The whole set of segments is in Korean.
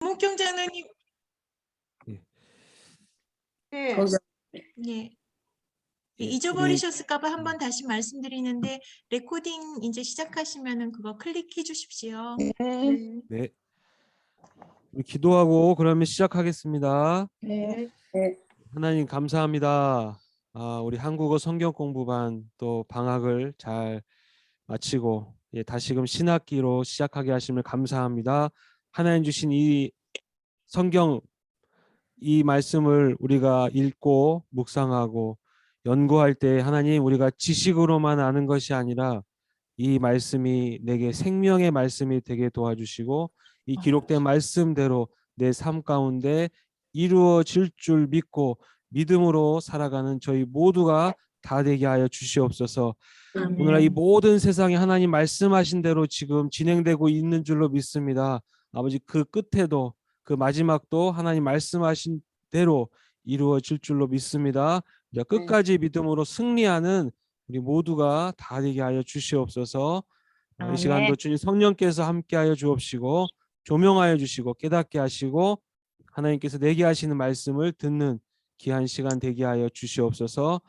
문경 장로님, 예. 네, 예. 예, 잊어버리셨을까봐 한번 다시 말씀드리는데 레코딩 이제 시작하시면은 그거 클릭해 주십시오. 네. 네. 우리 기도하고 그러면 시작하겠습니다. 네. 하나님 감사합니다. 우리 한국어 성경 공부반 또 방학을 잘 마치고 다시금 신학기로 시작하게 하심을 감사합니다. 하나님 주신 이 성경 이 말씀을 우리가 읽고 묵상하고 연구할 때 하나님 우리가 지식으로만 아는 것이 아니라 이 말씀이 내게 생명의 말씀이 되게 도와주시고 이 기록된 말씀대로 내 삶 가운데 이루어질 줄 믿고 믿음으로 살아가는 저희 모두가 다 되게 하여 주시옵소서. 오늘날 이 모든 세상에 하나님 말씀하신 대로 지금 진행되고 있는 줄로 믿습니다. 아버지 그 끝에도 그 마지막도 하나님 말씀하신 대로 이루어질 줄로 믿습니다. 끝까지 믿음으로 승리하는 우리 모두가 다 되게 하여 주시옵소서. 이 시간도 주님 성령께서 함께하여 주옵시고 조명하여 주시고 깨닫게 하시고 하나님께서 내게 하시는 말씀을 듣는 귀한 시간 되게 하여 주시옵소서.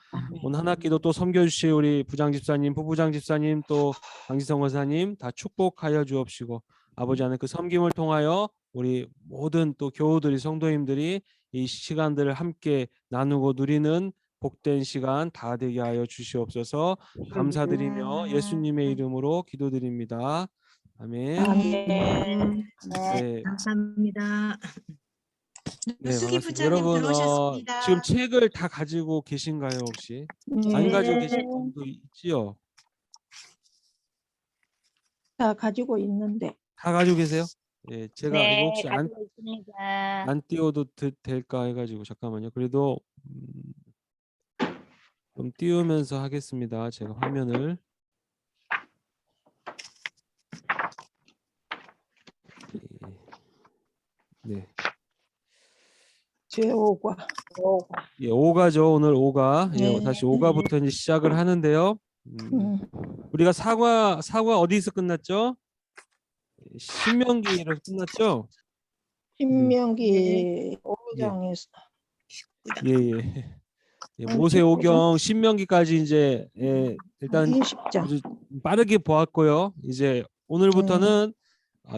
오늘 한학기도 또 섬겨주실 우리 부장 집사님, 부부장 집사님, 또 강지성 원사님 다 축복하여 주옵시고 아버지 하나님 그 섬김을 통하여 우리 모든 또 교우들이 성도님들이 이 시간들을 함께 나누고 누리는 복된 시간 다 되게 하여 주시옵소서. 감사드리며 예수님의 이름으로 기도드립니다. 아멘. 네. 감사합니다. 네, 수기 반갑습니다. 부장님 여러분, 들어오셨습니다. 지금 책을 다 가지고 계신가요, 혹시? 안 가지고 계신 분도 있지요? 다 가지고 있는데. 다 가지고 계세요? 예, 제가 이거 혹시 가지고 있습니다. 안 띄워도 될까 해가지고 잠깐만요. 그래도 좀 띄우면서 하겠습니다. 제가 화면을. 네. 제5과. 예, 5가죠. 오늘 5가. 예, 네. 다시 5가부터 이제 시작을 하는데요. 우리가 사과 어디서 끝났죠? 신명기로 끝났죠? 신명기 5장에서. 예, 예. 예, 모세오경 신명기까지 이제 일단 20장. 아주 빠르게 보았고요. 이제 오늘부터는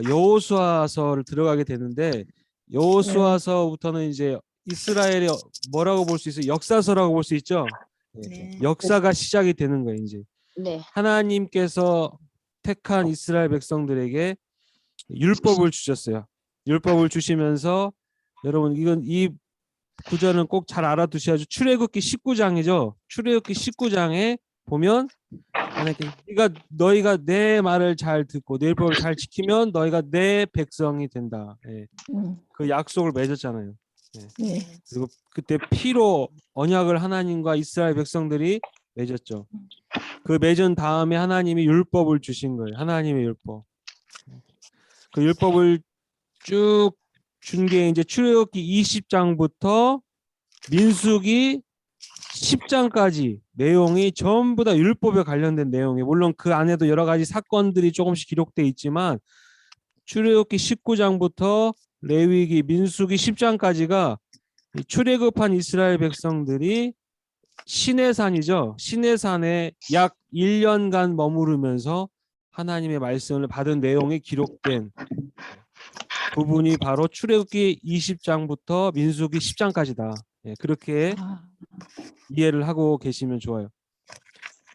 여호수아서를 들어가게 되는데 여호수아서부터는 이제 이스라엘의 뭐라고 볼 수 있어요? 역사서라고 볼 수 있죠. 네. 역사가 시작이 되는 거예요. 이제 네. 하나님께서 택한 이스라엘 백성들에게 율법을 주셨어요. 율법을 주시면서 여러분 이건 이 구절은 꼭 잘 알아두셔야죠. 출애굽기 19장이죠. 출애굽기 19장에 보면 너희가 내 말을 잘 듣고 내 율법을 잘 지키면 너희가 내 백성이 된다. 예. 그 약속을 맺었잖아요. 예. 네. 그리고 그때 피로 언약을 하나님과 이스라엘 백성들이 맺었죠. 그 맺은 다음에 하나님이 율법을 주신 거예요. 하나님의 율법. 그 율법을 쭉 준 게 이제 출애굽기 20장부터 민수기 10장까지 내용이 전부 다 율법에 관련된 내용이에요. 물론 그 안에도 여러 가지 사건들이 조금씩 기록되어 있지만 출애굽기 19장부터 레위기, 민수기 10장까지가 출애굽한 이스라엘 백성들이 시내산이죠. 시내산에 약 1년간 머무르면서 하나님의 말씀을 받은 내용이 기록된 부분이 바로 출애굽기 20장부터 민수기 10장까지다. 예, 그렇게 이해를 하고 계시면 좋아요.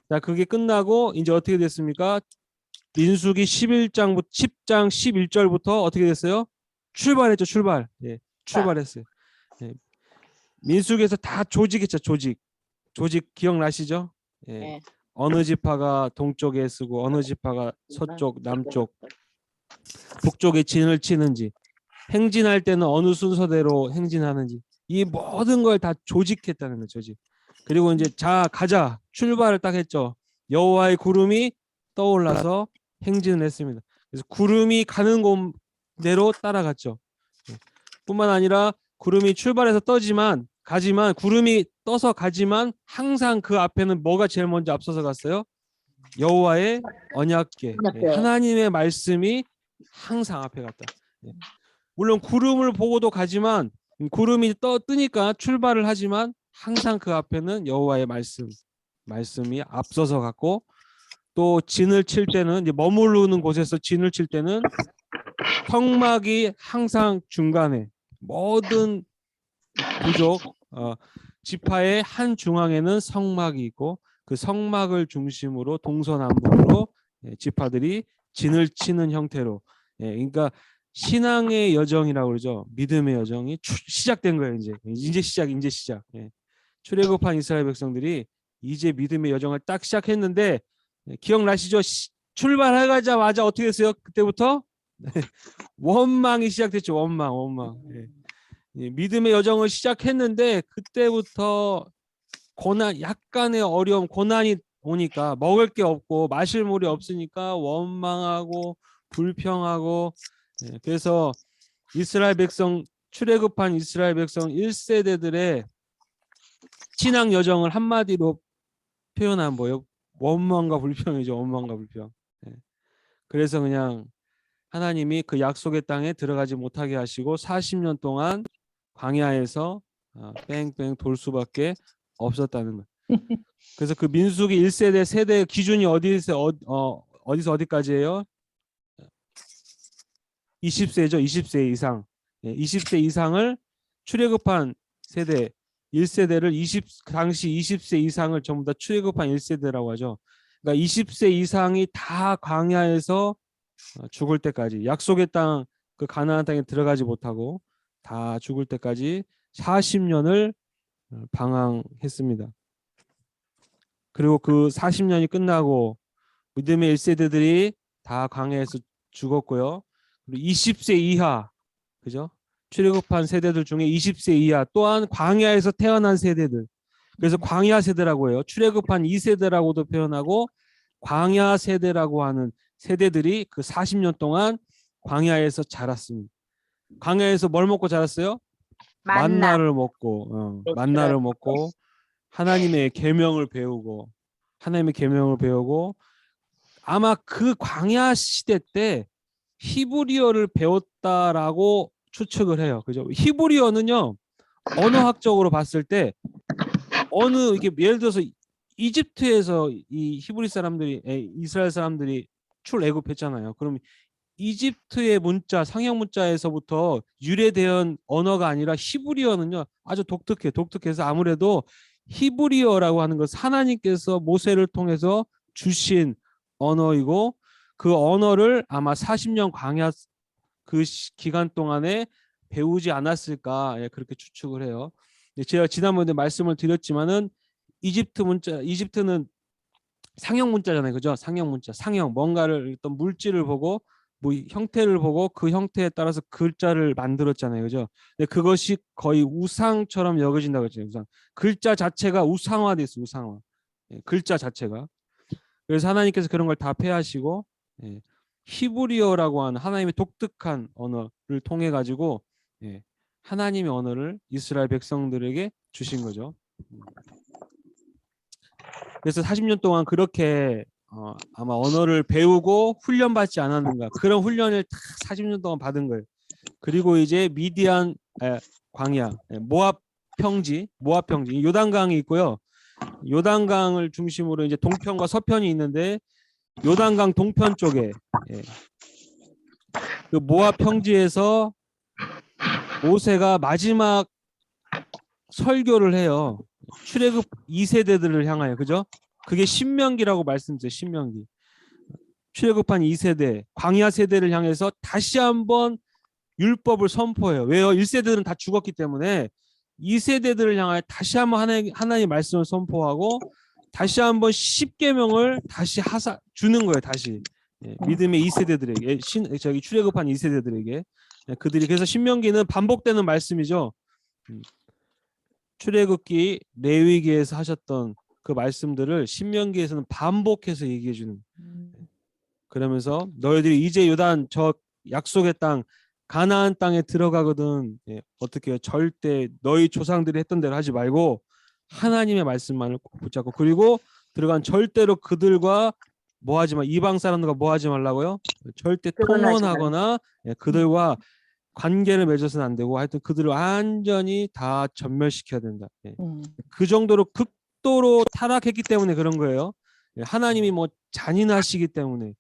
자, 그게 끝나고 이제 어떻게 됐습니까? 민수기 10장 11절부터 어떻게 됐어요? 출발했죠, 출발. 예, 출발했어요. 예. 민수기에서 다 조직했죠, 조직 기억나시죠? 예. 네. 어느 지파가 동쪽에 쓰고 어느 지파가 서쪽, 남쪽, 북쪽에 진을 치는지, 행진할 때는 어느 순서대로 행진하는지 이 모든 걸 다 조직했다는 거죠. 조직. 그리고 이제 자 가자 출발을 딱 했죠. 여호와의 구름이 떠올라서 행진을 했습니다. 그래서 구름이 가는 곳대로 따라갔죠. 뿐만 아니라 구름이 출발해서 가지만 구름이 떠서 가지만 항상 그 앞에는 뭐가 제일 먼저 앞서서 갔어요? 여호와의 언약궤, 하나님의 말씀이 항상 앞에 갔다. 물론 구름을 보고도 가지만 구름이 뜨니까 출발을 하지만 항상 그 앞에는 여호와의 말씀이 앞서서 갔고, 또 진을 칠 때는 이제 머무르는 곳에서 진을 칠 때는 성막이 항상 중간에, 모든 부족 지파의 한 중앙에는 성막이 있고, 그 성막을 중심으로 동서남북으로 지파들이 진을 치는 형태로, 그러니까 신앙의 여정이라고 그러죠. 믿음의 여정이 시작된 거예요. 이제 시작. 출애굽한 이스라엘 백성들이 이제 믿음의 여정을 딱 시작했는데, 기억나시죠? 출발하자마자 어떻게 됐어요? 그때부터 원망이 시작됐죠. 원망. 믿음의 여정을 시작했는데 그때부터 약간의 어려움, 고난이 오니까, 먹을 게 없고 마실 물이 없으니까 원망하고 불평하고, 그래서 출애굽한 이스라엘 백성 1세대들의 신앙 여정을 한마디로 표현한 뭐예요? 원망과 불평이죠. 원망과 불평. 그래서 그냥 하나님이 그 약속의 땅에 들어가지 못하게 하시고 40년 동안 광야에서 뺑뺑 돌 수밖에 없었다는 거예요. 그래서 그 민수기 1세대 세대 기준이 어디서 어디까지예요? 20세죠. 20세 이상. 20세 이상을 출애굽한 세대 1세대를 당시 20세 이상을 전부 다 출애굽한 1세대라고 하죠. 그러니까 20세 이상이 다 광야에서 죽을 때까지, 약속의 땅, 그 가나안 땅에 들어가지 못하고 다 죽을 때까지 40년을 방황했습니다. 그리고 그 40년이 끝나고 믿음의 1세대들이 다 광야에서 죽었고요. 그리고 20세 이하, 그죠? 출애굽한 세대들 중에 20세 이하 또한 광야에서 태어난 세대들, 그래서 광야 세대라고 해요. 출애굽한 2세대라고도 표현하고 광야 세대라고 하는 세대들이 그 40년 동안 광야에서 자랐습니다. 광야에서 뭘 먹고 자랐어요? 만나를 먹고, 만나를 먹고 하나님의 계명을 배우고, 아마 그 광야 시대 때 히브리어를 배웠다라고 추측을 해요. 그죠? 히브리어는요, 언어학적으로 봤을 때 이게 예를 들어서 이집트에서 이 이스라엘 사람들이 출애굽했잖아요. 그럼 이집트의 문자, 상형 문자에서부터 유래된 언어가 아니라 히브리어는요, 아주 독특해서 아무래도 히브리어라고 하는 것은 하나님께서 모세를 통해서 주신 언어이고, 그 언어를 아마 40년 광야 그 기간 동안에 배우지 않았을까, 그렇게 추측을 해요. 제가 지난번에 말씀을 드렸지만은 이집트는 상형 문자잖아요. 그죠? 상형 문자. 뭔가를 어떤 물질을 보고 뭐 형태를 보고 그 형태에 따라서 글자를 만들었잖아요. 그죠? 근데 그것이 거의 우상처럼 여겨진다고 했잖아요. 우상. 글자 자체가 우상화돼 있어요. 우상화. 글자 자체가. 그래서 하나님께서 그런 걸 다 폐하시고 히브리어라고 하는 하나님의 독특한 언어를 통해 가지고 하나님의 언어를 이스라엘 백성들에게 주신 거죠. 그래서 40년 동안 그렇게 아마 언어를 배우고 훈련받지 않았는가, 그런 훈련을 다 40년 동안 받은 거예요. 그리고 이제 미디안 광야, 모압 평지, 요단강이 있고요. 요단강을 중심으로 이제 동편과 서편이 있는데, 요단강 동편 쪽에 그 모압 평지에서 모세가 마지막 설교를 해요. 출애굽 2세대들을 향하여. 그죠? 그게 신명기라고 말씀드렸어요. 신명기. 출애굽한 2세대, 광야 세대를 향해서 다시 한번 율법을 선포해요. 왜요? 1세대들은 다 죽었기 때문에 2세대들을 향하여 다시 한번 하나님의 말씀을 선포하고 다시 한번 십계명을 다시 주는 거예요. 다시 믿음의 2세대들에게, 출애굽한 2세대들에게. 그들이, 그래서 신명기는 반복되는 말씀이죠. 출애굽기, 레위기에서 하셨던 그 말씀들을 신명기에서는 반복해서 얘기해 주는. 그러면서 너희들이 이제 요단 저 약속의 땅 가나안 땅에 들어가거든. 어떻게 해요? 절대 너희 조상들이 했던 대로 하지 말고 하나님의 말씀만을 꼭 붙잡고, 그리고 들어간 절대로 그들과 이방 사람들과 뭐 하지 말라고요? 절대 통혼하거나 그들과 관계를 맺어서는 안 되고 하여튼 그들을 완전히 다 전멸시켜야 된다. 예. 음. 그 정도로 극도로 타락했기 때문에 그런 거예요. 예, 하나님이 뭐 잔인하시기 때문에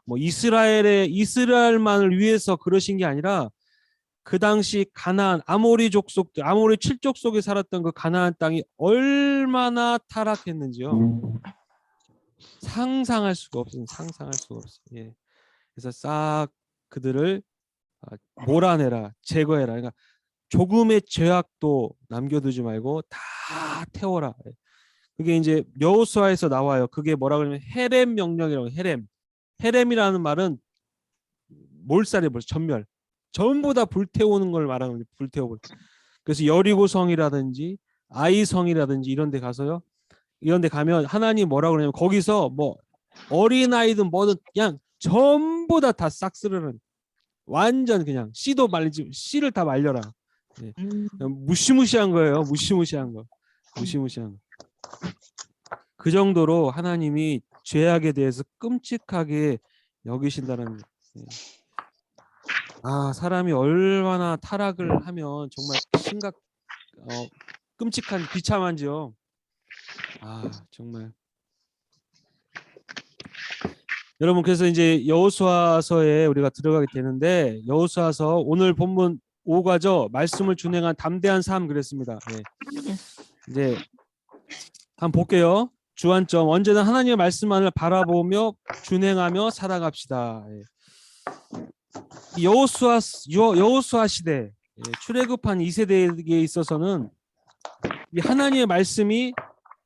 뭐 이스라엘만을 위해서 그러신 게 아니라 그 당시 가나안 아모리 족속들 아모리 7족 속에 살았던 그 가나안 땅이 얼마나 타락했는지요. 상상할 수가 없어요. 상상할 수가 없어요. 예. 그래서 싹 그들을 몰아내라, 제거해라. 그러니까 조금의 죄악도 남겨두지 말고 다 태워라. 그게 이제 여호수아에서 나와요. 그게 뭐라 그러면 헤렘 명령이라고. 헤렘이라는 말은 몰살이 벌써 전멸. 전부 다 불태우는 걸 말하는 거죠. 불태워버려. 그래서 여리고성이라든지 아이성이라든지 이런 데 가서요. 이런 데 가면 하나님 뭐라 그러냐면 거기서 뭐 어린아이든 뭐든 그냥 전부 다 싹 쓸어는 완전 그냥 씨도 말리지 씨를 다 말려라. 예. 무시무시한 거예요. 무시무시한 거. 무시무시한 거. 그 정도로 하나님이 죄악에 대해서 끔찍하게 여기신다는 예. 사람이 얼마나 타락을 하면 정말 끔찍한 비참한지요. 정말. 여러분 그래서 이제 여호수아서에 우리가 들어가게 되는데 여호수아서 오늘 본문 5가죠. 말씀을 준행한 담대한 삶 그랬습니다. 네. 이제 한번 볼게요. 주안점 언제나 하나님의 말씀만을 바라보며 준행하며 살아갑시다. 여호수아 시대 출애굽한 2세대에 있어서는 이 하나님의 말씀이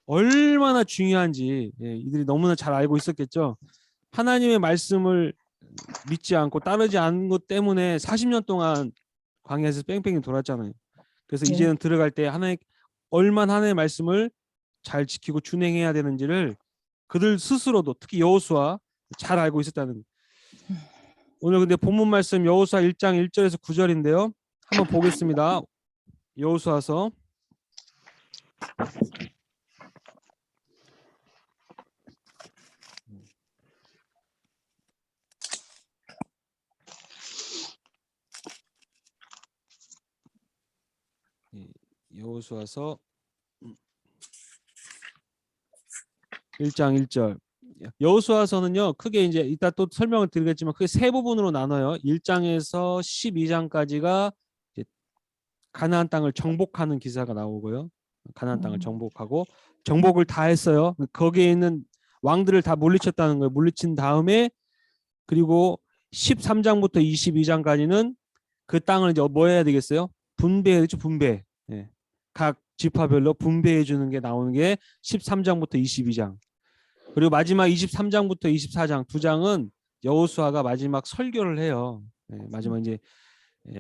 얼마나 중요한지 이들이 너무나 잘 알고 있었겠죠. 하나님의 말씀을 믿지 않고 따르지 않은 것 때문에 40년 동안 광야에서 뺑뺑이 돌았잖아요. 그래서 이제는 들어갈 때 얼마나 하나님의 말씀을 잘 지키고 준행해야 되는지를 그들 스스로도 특히 여호수아 잘 알고 있었다는 거예요. 오늘 근데 본문 말씀 여호수아 1장 1절에서 9절인데요. 한번 보겠습니다. 여호수아서 여호수아서 1장 1절. 여호수아서는요. 크게 이제 이따 또 설명을 드리겠지만 크게 세 부분으로 나눠요. 1장에서 12장까지가 가나안 땅을 정복하는 기사가 나오고요. 가나안 땅을 정복하고 정복을 다 했어요. 거기에 있는 왕들을 다 물리쳤다는 거예요. 물리친 다음에 그리고 13장부터 22장까지는 그 땅을 이제 뭐 해야 되겠어요? 분배해야 되죠. 분배. 예. 각 지파별로 분배해 주는 게 나오는 게 13장부터 22장. 그리고 마지막 23장부터 24장 두 장은 여호수아가 마지막 설교를 해요. 마지막 이제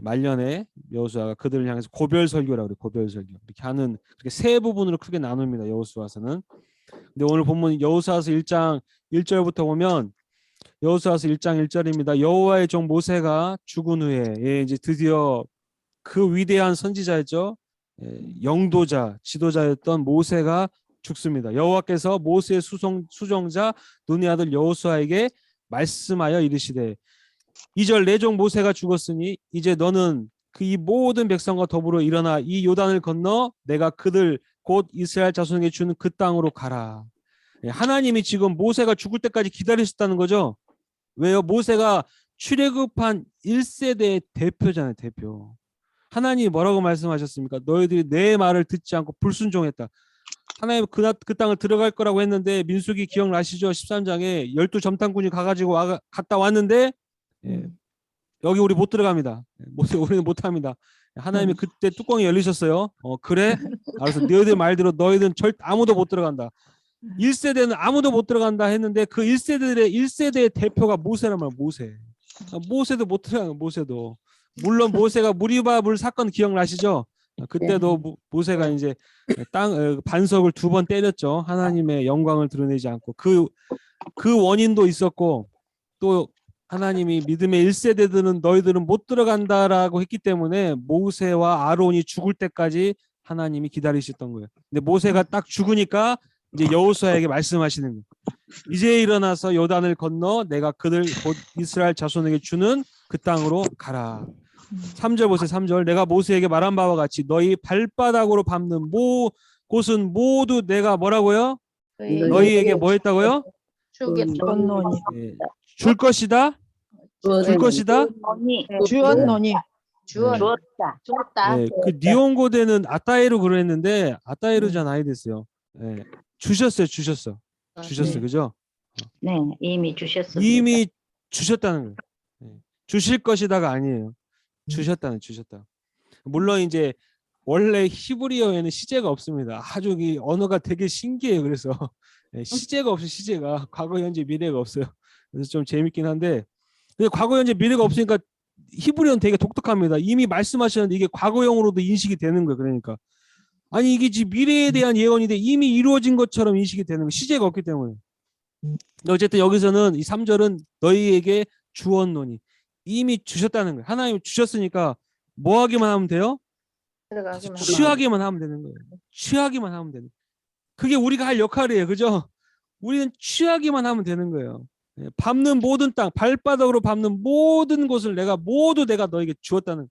말년에 여호수아가 그들을 향해서 고별 설교라고 그래요. 고별 설교. 이렇게 하는 그렇게 세 부분으로 크게 나눕니다. 여호수아서는. 근데 오늘 본문 여호수아서 1장 1절부터 보면 여호수아서 1장 1절입니다. 여호와의 종 모세가 죽은 후에 이제 드디어 그 위대한 선지자였죠. 영도자, 지도자였던 모세가 죽습니다. 여호와께서 모세의 수종자 눈의 아들 여호수아에게 말씀하여 이르시되 2절 내 종 모세가 죽었으니 이제 너는 그 이 모든 백성과 더불어 일어나 이 요단을 건너 내가 그들 곧 이스라엘 자손에게 주는 그 땅으로 가라. 하나님이 지금 모세가 죽을 때까지 기다리셨다는 거죠. 왜요? 모세가 출애굽한 1세대의 대표잖아요. 대표. 하나님이 뭐라고 말씀하셨습니까? 너희들이 내 말을 듣지 않고 불순종했다. 하나님 그 땅을 들어갈 거라고 했는데 민수기 기억나시죠? 13장에 12점탕군이 가가지고 갔다 왔는데 여기 우리 못 들어갑니다. 우리는 못합니다. 하나님이 그때 뚜껑이 열리셨어요. 그래? 알았어. 너희들 말대로 너희들은 아무도 못 들어간다. 1세대는 아무도 못 들어간다 했는데 그 1세대의 대표가 모세란 말이야. 모세도 못 들어가요. 모세도. 물론 모세가 무리바불 사건 기억나시죠? 그때도 모세가 이제 반석을 2번 때렸죠. 하나님의 영광을 드러내지 않고 그 원인도 있었고 또 하나님이 믿음의 1세대들은 너희들은 못 들어간다라고 했기 때문에 모세와 아론이 죽을 때까지 하나님이 기다리셨던 거예요. 근데 모세가 딱 죽으니까 이제 여호수아에게 말씀하시는 거예요. 이제 일어나서 요단을 건너 내가 그들 곧 이스라엘 자손에게 주는 그 땅으로 가라. 3절 보세요. 3절. 내가 모세에게 말한 바와 같이 너희 발바닥으로 밟는 곳은 모두 내가 뭐라고요? 너희에게 뭐 했다고요? 주었노니. 예, 줄 것이다. 줄 것이다. 주었노니. 주었다. 예, 그 니온고대는 아따이로 그랬는데 아따이로잖아 아이됐어요. 예, 주셨어요. 주셨어. 그죠? 네, 이미 주셨습니다. 이미 주셨다는 거예요. 예, 주실 것이다가 아니에요. 주셨다. 물론 이제 원래 히브리어에는 시제가 없습니다. 아주 이 언어가 되게 신기해요. 그래서 예, 시제가 없어요. 시제가 과거, 현재, 미래가 없어요. 그래서 좀 재밌긴 한데, 근데 과거, 현재, 미래가 없으니까 히브리어는 되게 독특합니다. 이미 말씀하셨는데 이게 과거형으로도 인식이 되는 거예요. 그러니까 아니 이게 지금 미래에 대한 예언인데 이미 이루어진 것처럼 인식이 되는 거예요. 시제가 없기 때문에. 어쨌든 여기서는 이 3절은 너희에게 주었노니 이미 주셨다는 거예요. 하나님 주셨으니까 뭐 하기만 하면 돼요? 취하기만 하면 되는 거예요. 취하기만 하면 되는 거예요. 그게 우리가 할 역할이에요. 그죠? 우리는 취하기만 하면 되는 거예요. 예, 밟는 모든 땅, 발바닥으로 밟는 모든 곳을 모두 내가 너에게 주었다는.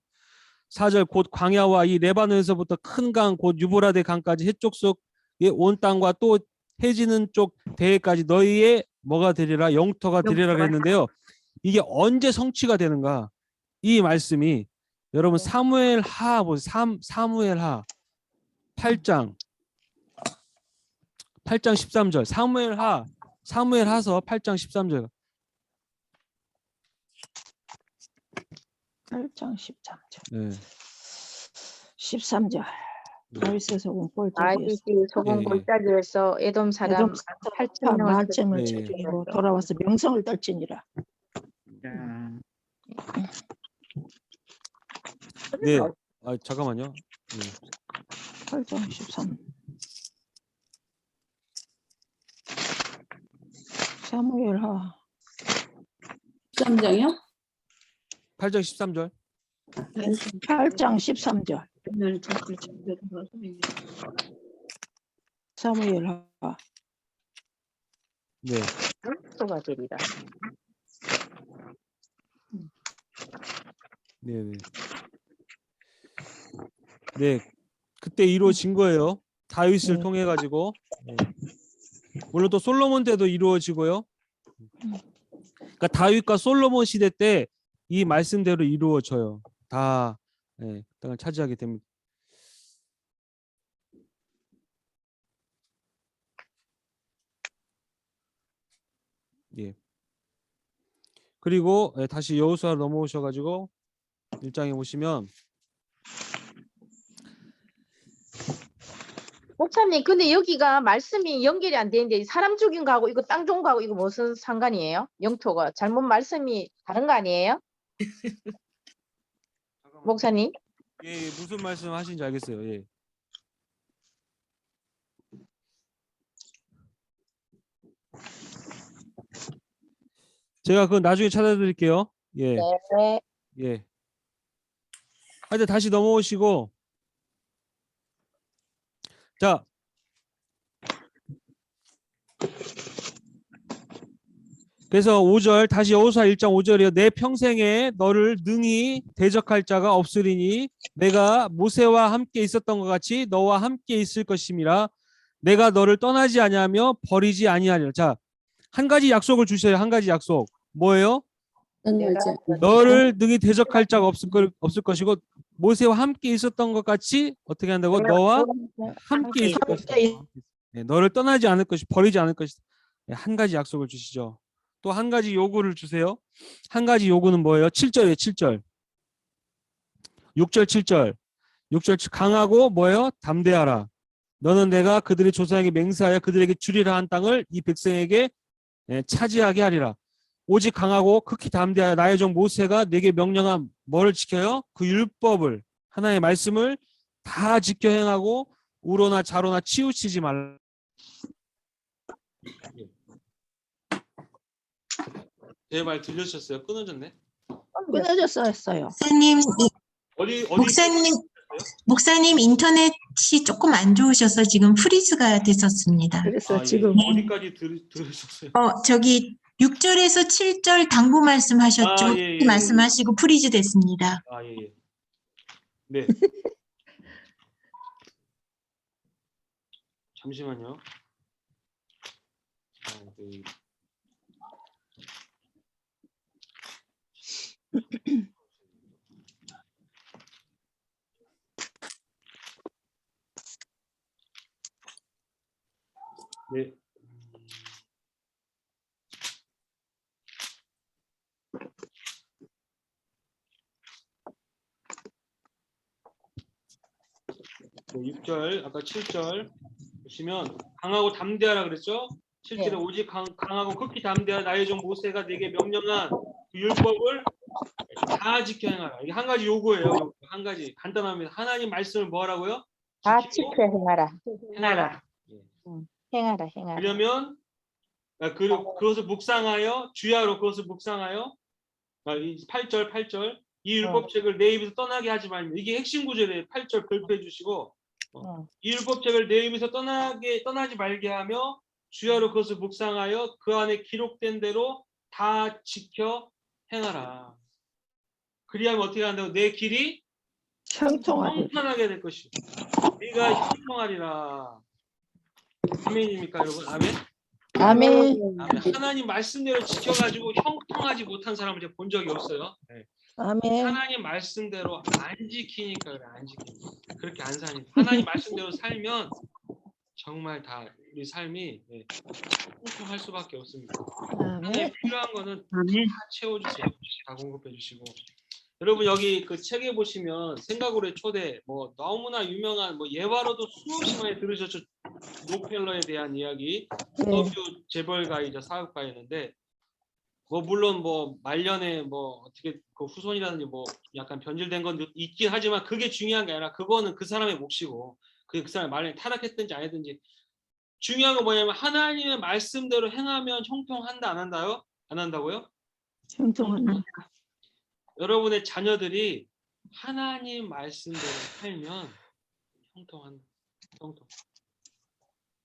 4절 곧 광야와 이 레바논에서부터 큰 강 곧 유브라데 강까지 해쪽 속의 온 땅과 또 해지는 쪽 대해까지 너희의 뭐가 되리라 영토가 되리라 그랬는데요. 이게 언제 성취가 되는가? 이 말씀이 여러분 사무엘하 보세요. 사무엘하 8장 13절 사무엘하서 8장 13절 8장 13절. 네. 13절. 다윗에서 온 아이디 꼴짝이었어. 소금 예. 골짜기에서 에돔 사람 8,000명을 말씀을 네. 죽이고 돌아와서 명성을 떨지니라. 네. 아 잠깐만요. 네. 8장 13. 사무엘하 13장이요? 8장 13절. 8장 13절. 사무엘하 네. 영토가 되리라. 네, 네. 네. 그때 이루어진 거예요. 다윗을 네. 통해 가지고. 네. 물론 또 솔로몬 때도 이루어지고요. 그러니까 다윗과 솔로몬 시대 때 이 말씀대로 이루어져요. 다 예, 땅을 차지하게 됩니다. 예. 그리고 예, 다시 여호수아로 넘어오셔 가지고 1장에 보시면 목사님, 근데 여기가 말씀이 연결이 안 되는데 사람 죽인 거하고 이거 땅 좋은 거하고 이거 무슨 상관이에요? 영토가 잘못 말씀이 다른 거 아니에요? 목사님? 예, 무슨 말씀 하시는지 알겠어요. 예. 제가 그건 나중에 찾아드릴게요. 예. 네. 예. 하여튼 다시 넘어오시고 자 그래서 5절 다시 여호수아 1장 5절이요. 내 평생에 너를 능히 대적할 자가 없으리니 내가 모세와 함께 있었던 것 같이 너와 함께 있을 것임이라. 내가 너를 떠나지 아니하며 버리지 아니하리라. 자, 한 가지 약속을 주셔요. 한 가지 약속. 뭐예요? 너를 능히 대적할 자가 없을 것이고 모세와 함께 있었던 것 같이 어떻게 한다고? 너와 함께 있을 것이다. 네, 너를 떠나지 않을 것이 버리지 않을 것이다. 네, 한 가지 약속을 주시죠. 또 한 가지 요구를 주세요. 한 가지 요구는 뭐예요? 7절이에요. 7절. 6절 7절. 6절 강하고 뭐예요? 담대하라. 너는 내가 그들의 조상에게 맹세하여 그들에게 주리라 한 땅을 이 백성에게 차지하게 하리라. 오직 강하고 극히 담대하여 나의 종 모세가 내게 명령한 뭐를 지켜요? 그 율법을 하나님의 말씀을 다 지켜 행하고 우로나 자로나 치우치지 말라. 제 말 들으셨어요? 끊어졌네. 끊어졌어요. 목사님, 어디 목사님 인터넷이 조금 안 좋으셔서 지금 프리즈가 됐었습니다. 그래서 예. 지금 어디까지 들으셨어요? 저기 6절에서 7절 당부 말씀하셨죠? 아, 예, 예. 말씀하시고 프리즈 됐습니다. 아, 예, 예. 네. 잠시만요. 아, 네. 네. 네, 6절, 아까 7절 보시면 강하고 담대하라 그랬죠? 7절에 네. 오직 강하고 극히 담대한 나의 종 모세가 내게 명령한 그 율법을 다 지켜 행하라. 이게 한 가지 요구예요. 요구. 한 가지 간단합니다. 하나님 말씀을 뭐 하라고요? 다 지키고 지켜 행하라. 행하라. 예. 행하라. 행하라. 그러면 그것을 묵상하여 주야로 그것을 묵상하여 8절 이 율법책을 내 입에서 떠나게 하지 말며 이게 핵심 구절이에요. 8절 별표해 주시고 이 율법책을 내 입에서 떠나지 말게 하며 주야로 그것을 묵상하여 그 안에 기록된 대로 다 지켜 행하라. 그리하면 어떻게 한다고? 내 길이 형통하리. 평탄하게 될 것이요. 네가 형통하리라. 아멘입니까, 여러분? 아멘. 아멘. 아멘. 하나님 말씀대로 지켜가지고 형통하지 못한 사람을 제가 본 적이 없어요. 네. 아멘. 하나님 말씀대로 안 지키니까 그래, 안 지키니까. 그렇게 안 사니까. 하나님 말씀대로 살면 정말 다 우리 삶이 형통할 수밖에 없습니다. 하나님 아멘. 필요한 거는 다 아멘. 채워주세요. 다 공급해 주시고. 여러분 여기 그 책에 보시면 생각으로의 초대 뭐 너무나 유명한 뭐 예화로도 수없이 많이 들으셨죠. 록펠러에 대한 이야기. 네. 서뷰 재벌가이자 사업가였는데 뭐 물론 뭐 말년에 뭐 어떻게 그 후손이라든지 뭐 약간 변질된 건 있긴 하지만 그게 중요한 게 아니라 그거는 그 사람의 몫이고 그 사람이 말년에 타락했든지 안 했든지 중요한 건 뭐냐면 하나님의 말씀대로 행하면 형통한다 안 한다요? 안 한다고요? 형통한다. 여러분의 자녀들이 하나님 말씀대로 살면 형통한다. 형통.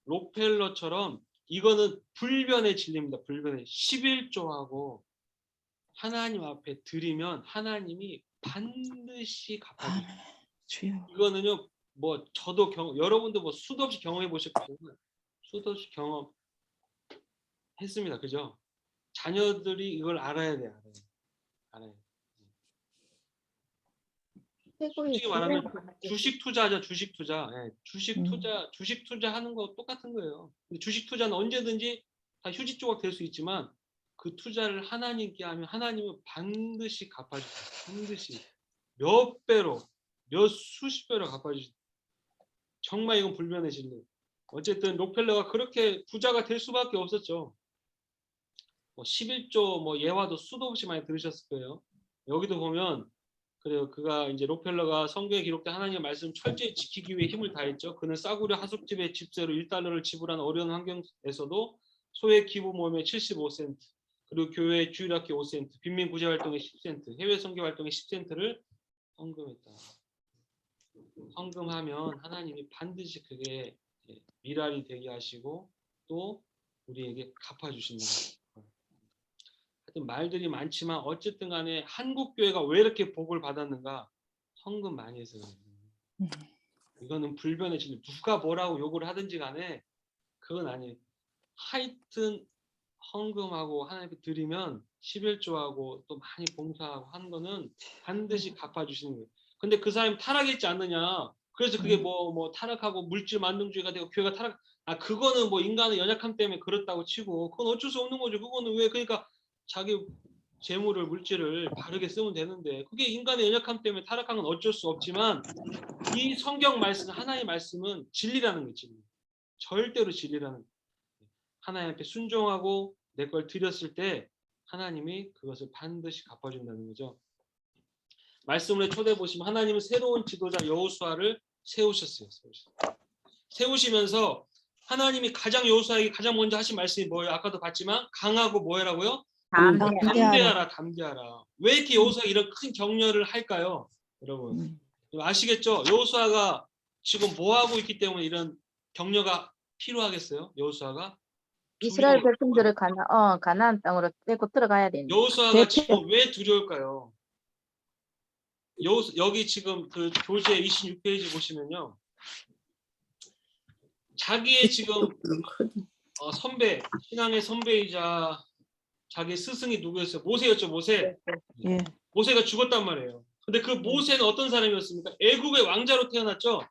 록펠러처럼 이거는 불변의 진리입니다. 불변의 11조하고 하나님 앞에 드리면 하나님이 반드시 갚아줍니다. 주여. 이거는요. 뭐 저도 여러분도 뭐 수도 없이 경험해 보셨겠지만 수도 없이 경험했습니다. 그죠? 자녀들이 이걸 알아야 돼요. 알아야 돼요. 솔직히 말하면 주식 투자죠. 주식 투자. 예, 주식 투자하는 거 똑같은 거예요. 근데 주식 투자는 언제든지 다 휴지 조각 될 수 있지만 그 투자를 하나님께 하면 하나님은 반드시 갚아주세요. 반드시 몇 배로, 몇 수십 배로 갚아주세요. 정말 이건 불변의 진리. 어쨌든 록펠러가 그렇게 부자가 될 수밖에 없었죠. 뭐 11조 뭐 예화도 수도 없이 많이 들으셨을 거예요. 여기도 보면 그래요. 그가 이제 록펠러가 성경에 기록된 하나님의 말씀 철저히 지키기 위해 힘을 다했죠. 그는 싸구려 하숙집의 집세로 1달러를 지불한 어려운 환경에서도 소액 기부 모임에 75센트, 그리고 교회 주일학교 5센트, 빈민 구제 활동에 10센트, 해외 선교 활동에 10센트를 헌금했다. 헌금하면 하나님이 반드시 그게 미랄이 되게 하시고 또 우리에게 갚아주신다. 하여튼 말들이 많지만 어쨌든 간에 한국 교회가 왜 이렇게 복을 받았는가? 헌금 많이 해서 이거는 불변의 진리. 누가 뭐라고 욕을 하든지 간에 그건 아니에요. 하여튼 헌금하고 하나님께 드리면 11조하고 또 많이 봉사하고 하는 거는 반드시 갚아주시는 거예요. 근데 그 사람이 타락했지 않느냐? 그래서 그게 뭐 타락하고 물질 만능주의가 되고 교회가 타락. 그거는 뭐 인간의 연약함 때문에 그렇다고 치고 그건 어쩔 수 없는 거죠. 그거는 왜 그러니까 자기 재물을 물질을 바르게 쓰면 되는데 그게 인간의 연약함 때문에 타락한 건 어쩔 수 없지만 이 성경 말씀 하나의 말씀은 진리라는 거지. 절대로 진리라는 거예요. 하나님 앞에 순종하고 내 걸 드렸을 때 하나님이 그것을 반드시 갚아준다는 거죠. 말씀을 초대 보시면 하나님은 새로운 지도자 여호수아를 세우셨어요. 세우시면서 하나님이 여호수아에게 가장 먼저 하신 말씀이 뭐예요? 아까도 봤지만 강하고 뭐라고요? 담대하라. 왜 이렇게 여호수아가 이런 큰 격려를 할까요? 여러분 아시겠죠? 여호수아가 지금 뭐 하고 있기 때문에 이런 격려가 필요하겠어요? 여호수아가 이스라엘 두려워. 백성들을 가나안 땅으로 데리고 들어가야 된다. 여호수아가 대표. 지금 왜 두려울까요? 여기 지금 그 교재 26페이지 보시면요. 자기의 지금 선배, 신앙의 선배이자 자기 스승이 누구였어요? 모세였죠, 모세. 예. 모세가 죽었단 말이에요. 근데 그 모세는 어떤 사람이었습니까? 애굽의 왕자로 태어났죠.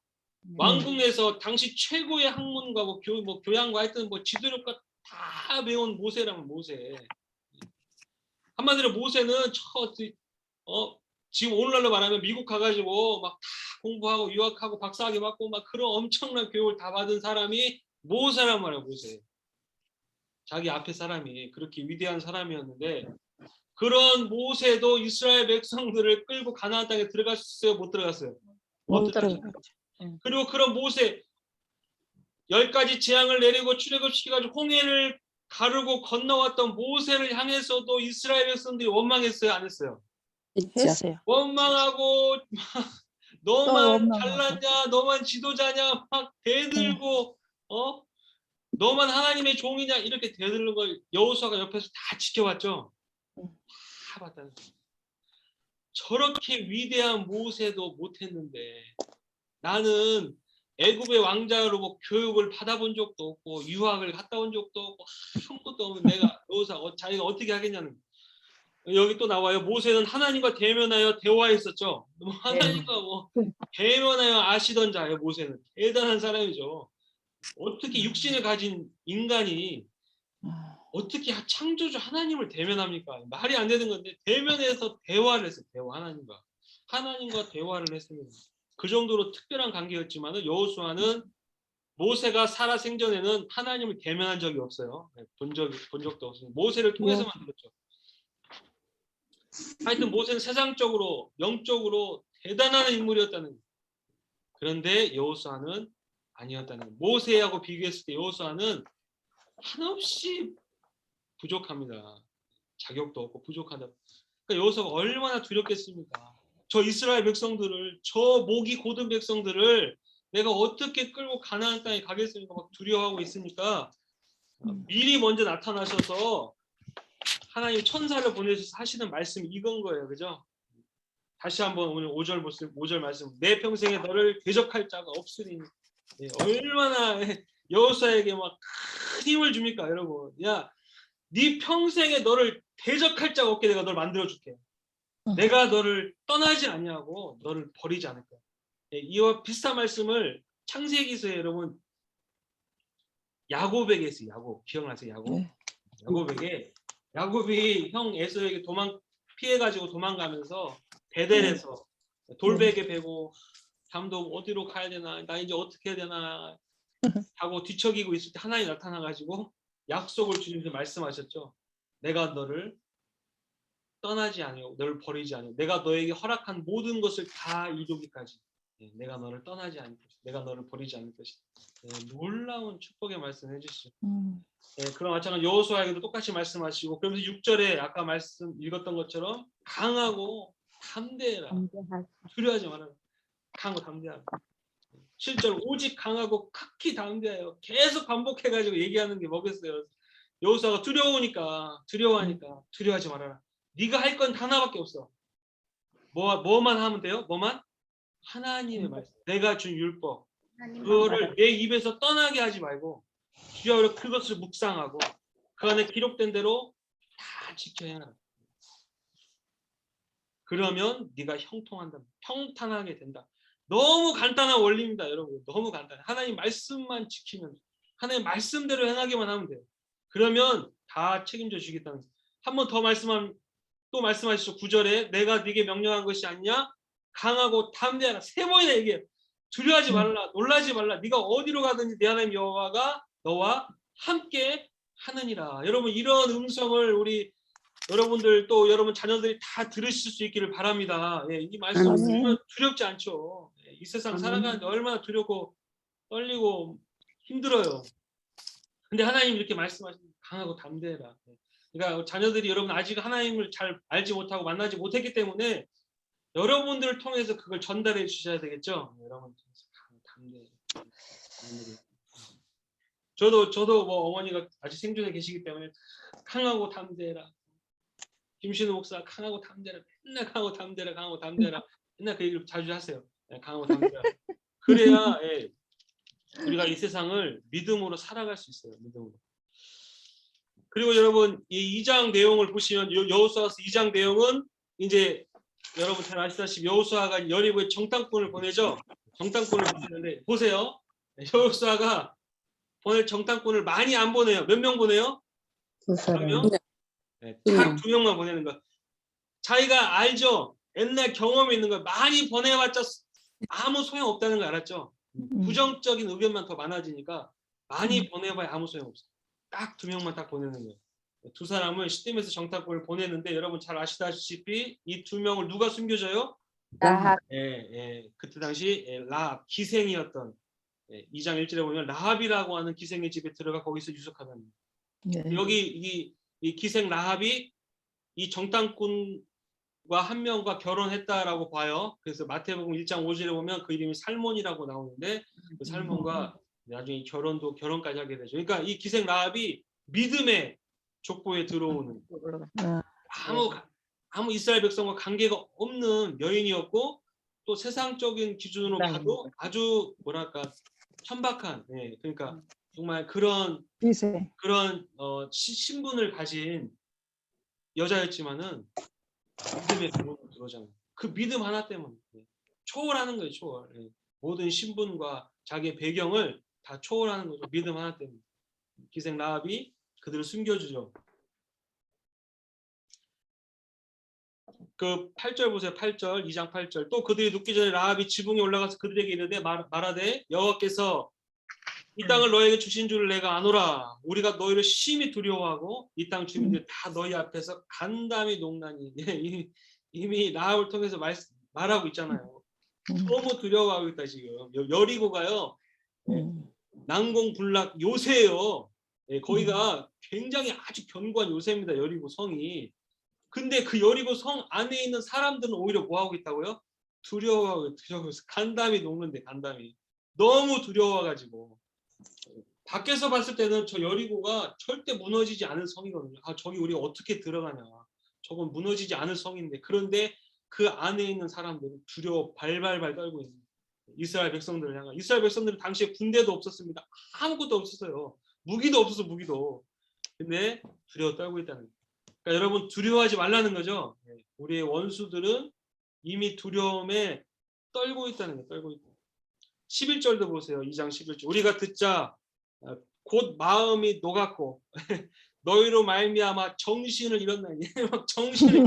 왕궁 내에서 당시 최고의 학문과 교양과 하여튼 지도력과 다 배운 모세라면 모세. 한마디로 모세는 지금 오늘날로 말하면 미국 가가지고 막 다 공부하고 유학하고 박사학위 받고 막 그런 엄청난 교육을 다 받은 사람이 모세란 말이에요, 모세. 자기 앞에 사람이 그렇게 위대한 사람이었는데 그런 모세도 이스라엘 백성들을 끌고 가나안 땅에 들어갔어요, 못 들어갔어요? 못 들어갔어요. 그리고 그런 모세 10가지 재앙을 내리고 출애굽시켜가지고 홍해를 가르고 건너왔던 모세를 향해서도 이스라엘 백성들이 원망했어요, 안 했어요? 했어요. 원망하고 너만 원망하고. 잘났냐, 너만 지도자냐, 막 대들고 너만 하나님의 종이냐 이렇게 대들는 걸 여호수아가 옆에서 다 지켜봤죠. 다 봤다. 저렇게 위대한 모세도 못했는데 나는 애굽의 왕자로 교육을 받아본 적도 없고 유학을 갔다 온 적도 없고 아무것도 없는 내가 여호수아 자기가 어떻게 하겠냐는. 여기 또 나와요. 모세는 하나님과 대면하여 대화했었죠. 하나님과 대면하여 아시던 자예요. 모세는 대단한 사람이죠. 어떻게 육신을 가진 인간이 어떻게 창조주 하나님을 대면합니까? 말이 안 되는 건데 대면해서 대화를 했어요. 하나님과 대화를 했습니다. 그 정도로 특별한 관계였지만 여호수아는 모세가 살아 생전에는 하나님을 대면한 적이 없어요. 본 적도 없어요. 모세를 통해서만 들었죠. 하여튼 모세는 세상적으로 영적으로 대단한 인물이었다는 거예요. 그런데 여호수아는 아니었다는 거예요. 모세하고 비교했을 때 여호수아는 한없이 부족합니다. 자격도 없고 부족하다. 그러니까 여호수아가 얼마나 두렵겠습니까? 저 이스라엘 백성들을, 저 목이 고든 백성들을 내가 어떻게 끌고 가나안 땅에 가겠습니까? 막 두려워하고 있으니까 미리 먼저 나타나셔서 하나님 천사를 보내셔서 하시는 말씀이 이건 거예요. 그죠? 다시 한번 오늘 5절 말씀. 내 평생에 너를 대적할 자가 없으니. 얼마나 여호수아에게 막 큰 힘을 줍니까, 여러분. 야, 네 평생에 너를 대적할 자가 없게 내가 너를 만들어 줄게. 내가 너를 떠나지 않냐고, 너를 버리지 않을 거야. 이와 비슷한 말씀을 창세기서에 여러분 야곱에게 했어요. 야곱. 기억나세요? 야곱? 네. 야곱에게 야곱이 형 에서에게 피해가지고 도망가면서 베델에서 돌베개 베고 잠도 어디로 가야 되나, 나 이제 어떻게 해야 되나 하고 뒤척이고 있을 때 하나님 나타나가지고 약속을 주님께 말씀하셨죠. 내가 너를 떠나지 아니하고 너를 버리지 아니하고 내가 너에게 허락한 모든 것을 다 이루기까지 내가 너를 떠나지 않을 것이다. 내가 너를 버리지 않을 것이다. 놀라운 축복의 말씀을 해주시죠. 그럼 마찬가지로 여호수아에게도 똑같이 말씀하시고 그러면서 6절에 아까 말씀 읽었던 것처럼 강하고 담대해라. 두려워하지 말아라. 강하고 담대하라. 7절 오직 강하고 극히 담대하여 계속 반복해가지고 얘기하는 게 뭐겠어요. 여호수아가 두려워하니까 두려워하지 말아라. 네가 할 건 하나밖에 없어. 뭐만 하면 돼요? 뭐만? 하나님의 말씀. 내가 준 율법. 그거를 내 입에서 떠나게 하지 말고 주여 그것을 묵상하고 그 안에 기록된 대로 다 지켜야 한다. 그러면 네가 형통한다. 평탄하게 된다. 너무 간단한 원리입니다, 여러분. 너무 간단해. 하나님 말씀만 지키면 하나님 말씀대로 행하기만 하면 돼요. 그러면 다 책임져 주겠다는. 한 번 더 또 말씀하시죠. 9절에 내가 네게 명령한 것이 아니냐? 강하고 담대하라. 3번이나 얘기해요. 두려워하지 말라. 놀라지 말라. 네가 어디로 가든지 내 하나님 여호와가 너와 함께 하느니라. 여러분 이런 음성을 우리 여러분들 또 여러분 자녀들이 다 들으실 수 있기를 바랍니다. 이 말씀 들으면 두렵지 않죠. 이 세상 살아가는데 얼마나 두렵고 떨리고 힘들어요. 근데 하나님 이렇게 말씀하시면 강하고 담대해라. 그러니까 자녀들이 여러분 아직 하나님을 잘 알지 못하고 만나지 못했기 때문에 여러분들을 통해서 그걸 전달해 주셔야 되겠죠. 여러분 통해서 담대. 저도 뭐 어머니가 아직 생존에 계시기 때문에 강하고 담대라. 김신우 목사 강하고 담대라. 맨날 강하고 담대라, 강하고 담대라. 맨날 그 얘기를 자주 하세요. 예, 강하고 담대라. 그래야 예, 우리가 이 세상을 믿음으로 살아갈 수 있어요. 믿음으로. 그리고 여러분 이 2장 내용을 보시면 여호수아서 2장 내용은 이제 여러분 잘 아시다시피 여호수아가 여리고에 정탐꾼을 보내죠. 정탐꾼을 보내는데 보세요. 여호수아가 보낼 정탐꾼을 많이 안 보내요. 몇 명 보내요? 두 몇 사람. 명? 네, 딱 2명만 보내는 거. 자기가 알죠. 옛날 경험이 있는 거 많이 보내봤자 아무 소용 없다는 거 알았죠. 부정적인 의견만 더 많아지니까 많이 보내봐야 아무 소용 없어. 딱 2명만 딱 보내는 거예요. 두 사람을 시딤에서 정탐꾼을 보내는데 여러분 잘 아시다시피 이 2명을 누가 숨겨줘요? 라합. 그때 당시 라합 기생이었던 2장 1절에 보면 라합이라고 하는 기생의 집에 들어가 거기서 유숙하다는 거예요. 네. 여기 이 기생 라합이 이 정탐꾼과 한 명과 결혼했다라고 봐요. 그래서 마태복음 1장 5절에 보면 그 이름이 살몬이라고 나오는데 그 살몬과 나중에 결혼까지 하게 되죠. 그러니까 이 기생 라합이 믿음의 족보에 들어오는 아무 이스라엘 백성과 관계가 없는 여인이었고 또 세상적인 기준으로 봐도 아주 뭐랄까 천박한 그러니까 정말 그런 신분을 가진 여자였지만은 믿음의 근원으로 들어오잖아요. 그 믿음 하나 때문에 초월하는 거예요. 초월. 모든 신분과 자기의 배경을 다 초월하는 거죠. 믿음 하나 때문에. 기생 라합이 그들을 숨겨주죠. 그 8절 보세요. 8절 2장 8절 또 그들이 눕기 전에 라합이 지붕에 올라가서 그들에게 이르되 말하되 여호와께서 이 땅을 너에게 주신 줄을 내가 아노라. 우리가 너희를 심히 두려워하고 이 땅 주민들이 다 너희 앞에서 간담이 농나니. 이미 라합을 통해서 말하고 있잖아요. 너무 두려워하고 있다 지금. 여리고가요. 난공불락 요새예요. 거기가 굉장히 아주 견고한 요새입니다. 여리고 성이. 근데 그 여리고 성 안에 있는 사람들은 오히려 뭐 하고 있다고요? 두려워해서 간담이 녹는데 간담이. 너무 두려워가지고. 밖에서 봤을 때는 저 여리고가 절대 무너지지 않은 성이거든요. 아 저기 우리가 어떻게 들어가냐. 저건 무너지지 않을 성인데 그런데 그 안에 있는 사람들은 두려워 발발발 떨고 있는 이스라엘 백성들을 향한. 이스라엘 백성들은 당시에 군대도 없었습니다. 아무것도 없었어요. 무기도 없어서 무기도. 근데 두려워 떨고 있다는 거예요. 그러니까 여러분 두려워하지 말라는 거죠. 우리의 원수들은 이미 두려움에 떨고 있다는 거예요. 떨고 있다. 11절도 보세요. 2장 11절. 우리가 듣자 곧 마음이 녹았고 너희로 말미암아 정신을 잃었나니. 막 정신을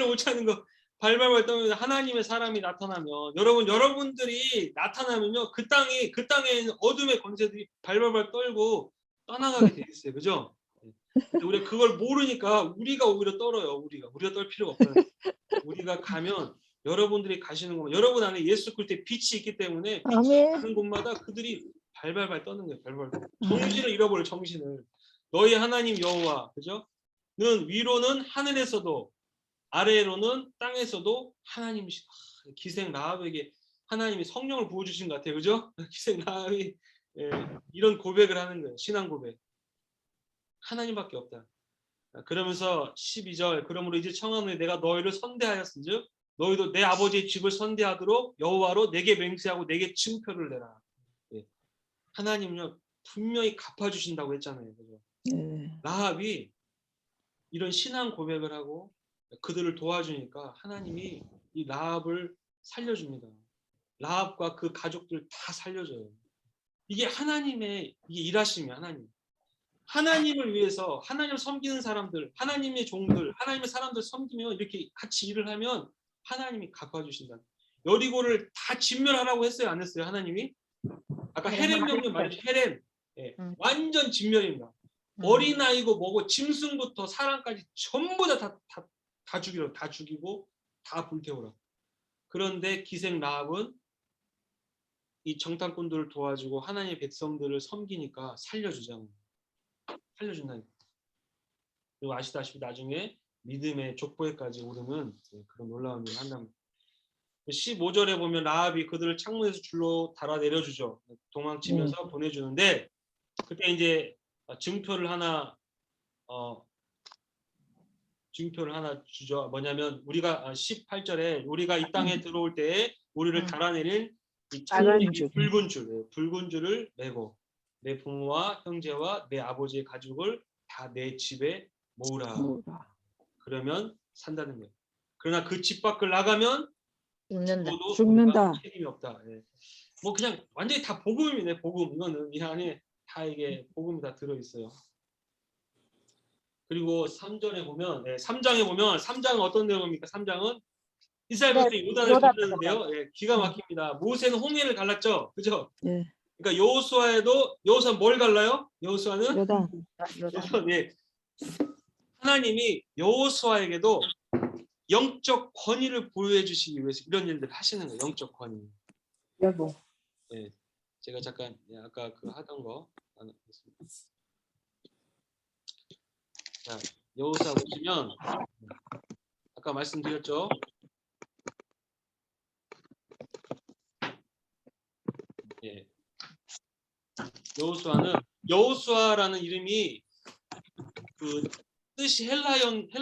못 차는 거 발발발 떨면서 하나님의 사람이 나타나면 여러분들이 나타나면요 그 땅에 있는 어둠의 권세들이 발발발 떨고 떠나가게 돼 있어요. 그죠? 근데 우리가 그걸 모르니까 우리가 오히려 떨어요. 우리가 떨 필요가 없어요. 우리가 가면 여러분들이 가시는 곳 여러분 안에 예수 그리스도의 빛이 있기 때문에 빛이 가는 곳마다 그들이 발발발 떠는 거예요. 발발발. 정신을 잃어버려 정신을. 너희 하나님 여호와 그죠? 는 위로는 하늘에서도 아래로는 땅에서도 하나님이시다. 기생 라합에게 하나님이 성령을 부어주신 것 같아요. 그죠? 기생 라합이 이런 고백을 하는 거예요. 신앙 고백. 하나님밖에 없다. 그러면서 12절 그러므로 이제 청하노니 내가 너희를 선대하였은즉 너희도 내 아버지의 집을 선대하도록 여호와로 내게 맹세하고 내게 징표를 내라. 하나님은요 분명히 갚아주신다고 했잖아요. 그죠? 라합이 이런 신앙 고백을 하고 그들을 도와주니까 하나님이 이 라합을 살려줍니다. 라합과 그 가족들 다 살려줘요. 이게 하나님의 이게 일하심이에요. 하나님을 위해서 하나님을 섬기는 사람들, 하나님의 종들, 하나님의 사람들 섬기면 이렇게 같이 일을 하면 하나님이 갚아주신다. 여리고를 다 진멸하라고 했어요? 안 했어요? 하나님이? 아까 헤렘 명령 말했죠. 헤렘. 완전 진멸입니다. 어린아이고 뭐고 짐승부터 사람까지 전부 다 죽이라고. 다 죽이고 다 불태우라고. 그런데 기생 라합은 이 정탐꾼들을 도와주고 하나님의 백성들을 섬기니까 살려주잖아요. 살려준다니까. 그리고 아시다시피 나중에 믿음의 족보에까지 오르는 그런 놀라운 일을 한답니다. 15절에 보면 라합이 그들을 창문에서 줄로 달아 내려주죠. 도망치면서 보내주는데 그때 이제 증표를 하나 주죠. 뭐냐면 우리가 18절에 우리가 이 땅에 들어올 때에 우리를 달아내린 이 빨간 천국의 줄. 붉은 줄을 메고 내 부모와 형제와 내 아버지의 가족을 다 내 집에 모으라. 뭐라. 그러면 산다는 거예요. 그러나 그 집 밖을 나가면 죽는다. 죽어도 죽는다. 우리가 책임이 없다. 예. 뭐 그냥 완전히 다 복음이네. 복음. 이거는 이 안에 다 이게 복음이 다 들어 있어요. 그리고 3절에 보면 3장에 보면 3장은 어떤 내용입니까? 3장은 이스라엘 백성이 요단을 건너는데요. 예, 기가 막힙니다. 모세는 홍해를 갈랐죠. 그죠? 예. 그러니까 여호수아 뭘 갈라요? 여호수아는 요단. 예. 하나님이 여호수아에게도 영적 권위를 보여해 주시기 위해서 이런 일들을 하시는 거예요. 영적 권위. 여보. 예. 제가 잠깐 아까 그 하던 거 하겠습니다. 자, 여호수아 보시면 아까 말씀드렸죠. 예. 여호수아라는 이름이 그 뜻이 헬라어로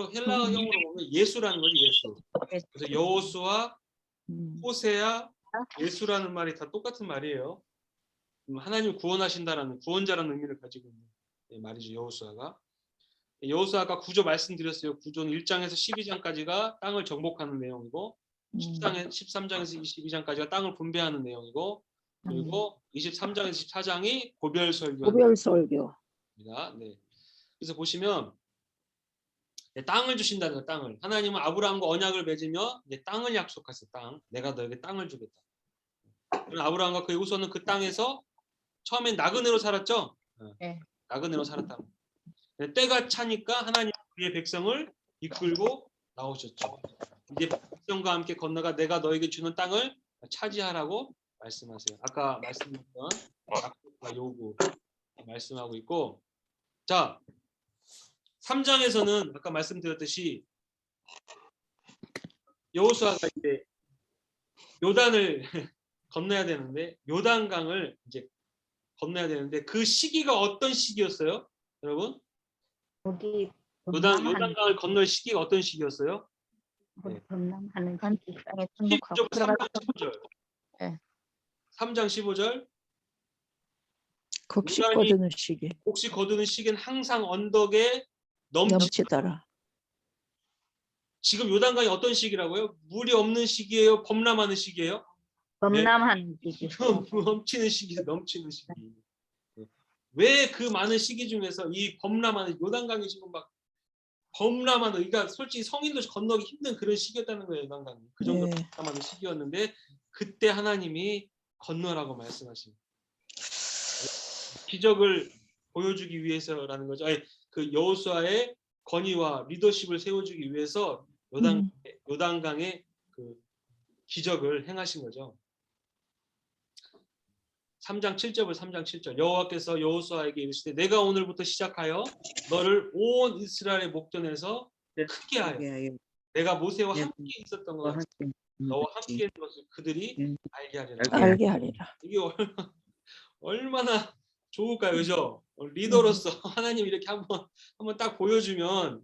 보면 예수라는 거지, 예수. 그래서 여호수아, 호세아, 예수라는 말이 다 똑같은 말이에요. 하나님 구원하신다라는 구원자라는 의미를 가지고 있는 말이죠, 여호수아가. 여호수아가 구조 말씀드렸어요. 구조는 1장에서 12장까지가 땅을 정복하는 내용이고 13장에서 22장까지가 땅을 분배하는 내용이고 그리고 23장에서 24장이 고별설교. 고별설교입니다. 네. 그래서 보시면 땅을 주신다는 거예요. 땅을. 하나님은 아브라함과 언약을 맺으며 땅을 약속하세요. 땅. 내가 너에게 땅을 주겠다. 아브라함과 그의 후손은 그 땅에서 처음엔 나그네로 살았죠. 네. 나그네로 살았다. 때가 차니까 하나님 그의 백성을 이끌고 나오셨죠. 이제 백성과 함께 건너가 내가 너에게 주는 땅을 차지하라고 말씀하세요. 아까 말씀드렸던 약속과 요구 말씀하고 있고, 자 3장에서는 아까 말씀드렸듯이 여호수아가 이제 요단을 건너야 되는데 요단강을 이제 건너야 되는데 그 시기가 어떤 시기였어요, 여러분? 요단강을 건널 시기가 어떤 시기였어요? 네. 건너하는 땅에 정복하고 3장 15절. 네. 3장 15절. 곡식 거두는 시기. 곡식 거두는 시기는 항상 언덕에 넘치더라. 지금 요단강이 어떤 시기라고요? 물이 없는 시기예요? 범람하는 시기예요? 범람하는 시기. 넘치는 시기. 왜 그 많은 시기 중에서 이 범람하는 요단강이 지금 막 범람하는, 그러니까 솔직히 성인도 건너기 힘든 그런 시기였다는 거예요. 요단강이. 그 정도 범람하는 시기였는데 그때 하나님이 건너라고 말씀하십니다. 기적을 보여주기 위해서라는 거죠. 아니, 그 여호수아의 권위와 리더십을 세워주기 위해서 요단강의 그 기적을 행하신 거죠. 3장 7절, 3장 7절. 여호와께서 여호수아에게 이르시되 내가 오늘부터 시작하여 너를 온 이스라엘의 목전에서 크게 하여 내가 모세와 함께 있었던 것 같이 너와 함께 있는 것을 그들이 알게 하리라. 이게 얼마나 좋을까요, 그죠? 리더로서 하나님 이렇게 한번 딱 보여주면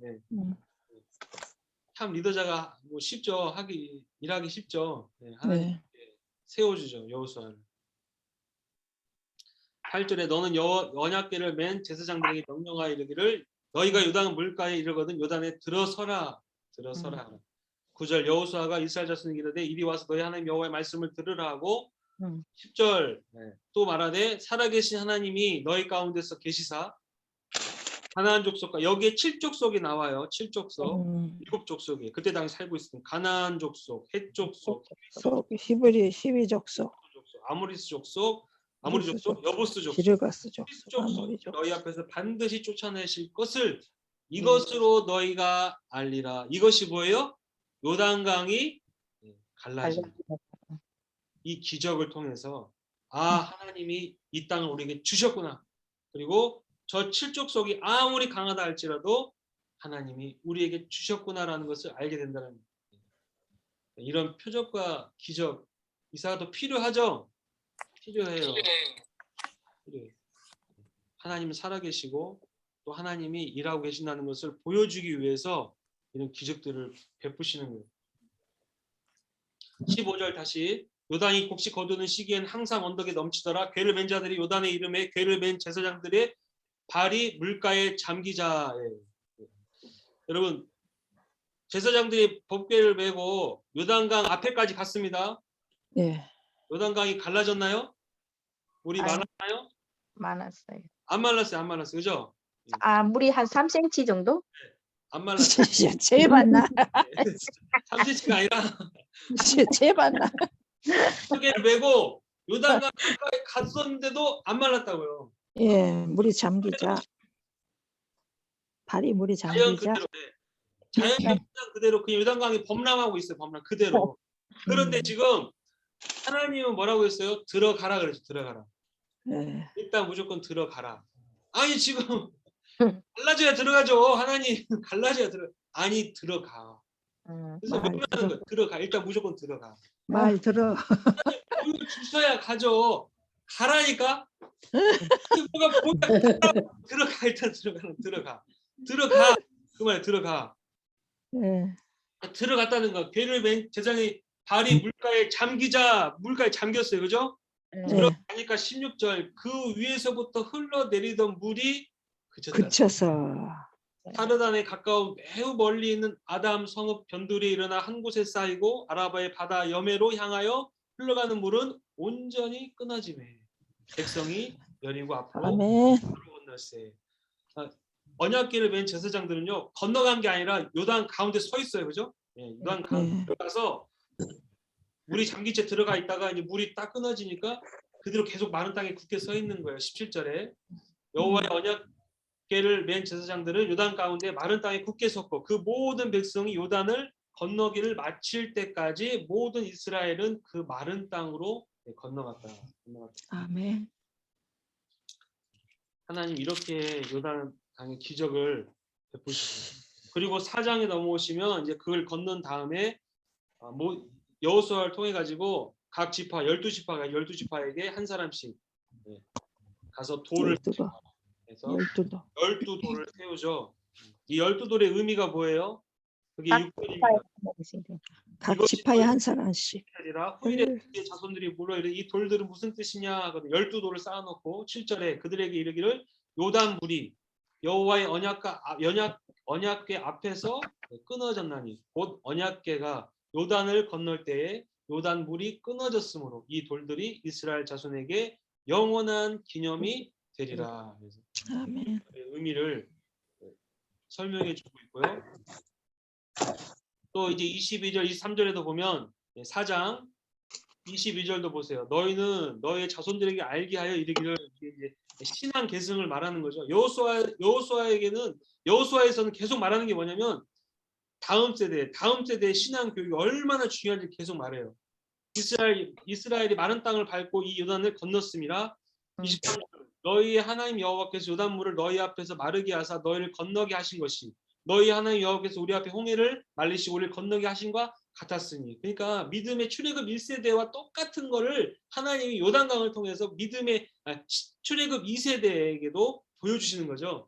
참 리더자가 뭐 쉽죠. 일하기 쉽죠. 하나님 세워주죠, 여호수아를. 8절에 너는 언약궤를 맨 제사장들에게 명령하여 이르기를 너희가 요단 물가에 이르거든 요단에 들어서라. 9절 여호수아가 이스라엘 자손에게 이르되 이리 와서 너희 하나님 여호와의 말씀을 들으라 하고 10절 또 말하되 살아계신 하나님이 너희 가운데서 계시사 가나안 족속과 여기에 7족속이 나와요. 7족속, 7족속이 그때 당시 살고 있었던 가나안 족속, 헷 족속, 히브리 12족속, 아모리스 족속, 여부스 족속, 기르가스 족속 너희 앞에서 반드시 쫓아내실 것을 이것으로 너희가 알리라. 이것이 뭐예요? 요단강이 갈라진 이 기적을 통해서 하나님이 이 땅을 우리에게 주셨구나. 그리고 저 7족속이 아무리 강하다 할지라도 하나님이 우리에게 주셨구나라는 것을 알게 된다는 거예요. 이런 표적과 기적 이사가 더 필요하죠? 필요해요. 필요해요. 하나님은 살아계시고 또 하나님이 일하고 계신다는 것을 보여주기 위해서 이런 기적들을 베푸시는 거예요. 15절 다시 요단이 곡식 거두는 시기엔 항상 언덕에 넘치더라. 궤를 맨 자들이 요단의 이름에 궤를 맨 제사장들의 발이 물가에 잠기자예요. 여러분 제사장들이 법궤를 메고 요단강 앞에까지 갔습니다. 예. 요단강이 갈라졌나요? 물이 아니. 많았나요? 많았어요. 안 말랐어요. 안 말랐어요. 그죠? 아, 물이 한 3cm 정도? 안 말랐어요. 제발나. 3cm가 아니라 제발나. 법궤를 메고 요단강 가까이 갔었는데도 안 말랐다고요. 예, 물이 잠기자. 발이 물이 자연 잠기자. 그대로. 네. 자연 현상 그대로 그냥 요단강이 범람하고 있어요. 범람 그대로. 그런데 지금 하나님은 뭐라고 했어요? 들어가라 그랬죠. 들어가라. 예. 일단 무조건 들어가라. 아니 지금 갈라져야 들어가죠. 하나님 갈라져야 들어. 아니 들어가. 그래서 말 명령하는 거예요. 들어가. 일단 무조건 들어가. 말 들어. 보여 주셔야 가죠. 가라니까. 뭐가 들어가 일단 들어가. 들어가. 그 말이야 들어가. 예. 들어갔다는 거. 궤를 맨 제사장이 발이 물가에 잠겼어요. 그죠? 예. 들어가니까 16절 그 위에서부터 흘러내리던 물이 그쳤다. 그쳐서. 사르단에 가까운 매우 멀리 있는 아담 성읍 변두리에 일어나 한 곳에 쌓이고 아라바의 바다 여매로 향하여 흘러가는 물은 온전히 끊어지매 백성이 여리고 앞으로 아멘. 건널세. 언약궤를 맨 제사장들은요 건너간 게 아니라 요단 가운데 서 있어요. 그죠? 예, 요단 가운데 들어가서 물이 잠긴 채 들어가 있다가 이제 물이 딱 끊어지니까 그대로 계속 마른 땅에 굳게 서 있는 거예요. 17절에 여호와의 언약궤를 맨 제사장들은 요단 가운데 마른 땅에 굳게 섰고 그 모든 백성이 요단을 건너기를 마칠 때까지 모든 이스라엘은 그 마른 땅으로 건너갔다. 아멘. 하나님 이렇게 요단 강의 기적을 베푸시고 그리고 4장에 넘어오시면 이제 그걸 건넌 다음에 여호수아를 통해 가지고 각 지파 12지파가 12지파에게 한 사람씩 가서 돌을 해서 12도. 12돌을 세우죠. 이 12돌의 의미가 뭐예요? 그게 6절입니다. 각 지파에 한 사람씩. 아니라 후일의 자손들이 물어 이르 이 돌들은 무슨 뜻이냐 하거든 12돌을 쌓아놓고 7절에 그들에게 이르기를 요단 물이 여호와의 언약궤 앞에서 끊어졌나니 곧 언약궤가 요단을 건널 때에 요단 물이 끊어졌으므로 이 돌들이 이스라엘 자손에게 영원한 기념이 되리라. 그래서 아멘. 의미를 설명해 주고 있고요. 또 이제 22절, 23절에도 보면 4장 22절도 보세요. 너희는 너의 자손들에게 알게 하여 이르기를 이제 신앙 계승을 말하는 거죠. 여호수아에서는 계속 말하는 게 뭐냐면 다음 세대의 신앙 교육이 얼마나 중요한지 계속 말해요. 이스라엘이 마른 땅을 밟고 이 요단을 건넜습니다. 23절 너희의 하나님 여호와께서 요단물을 너희 앞에서 마르게 하사 너희를 건너게 하신 것이 너희 하나님 여호와께서 우리 앞에 홍해를 말리시고 우리를 건너게 하신과 같았으니 그러니까 믿음의 출애굽 1세대와 똑같은 거를 하나님이 요단강을 통해서 믿음의 출애굽 2세대에게도 보여주시는 거죠.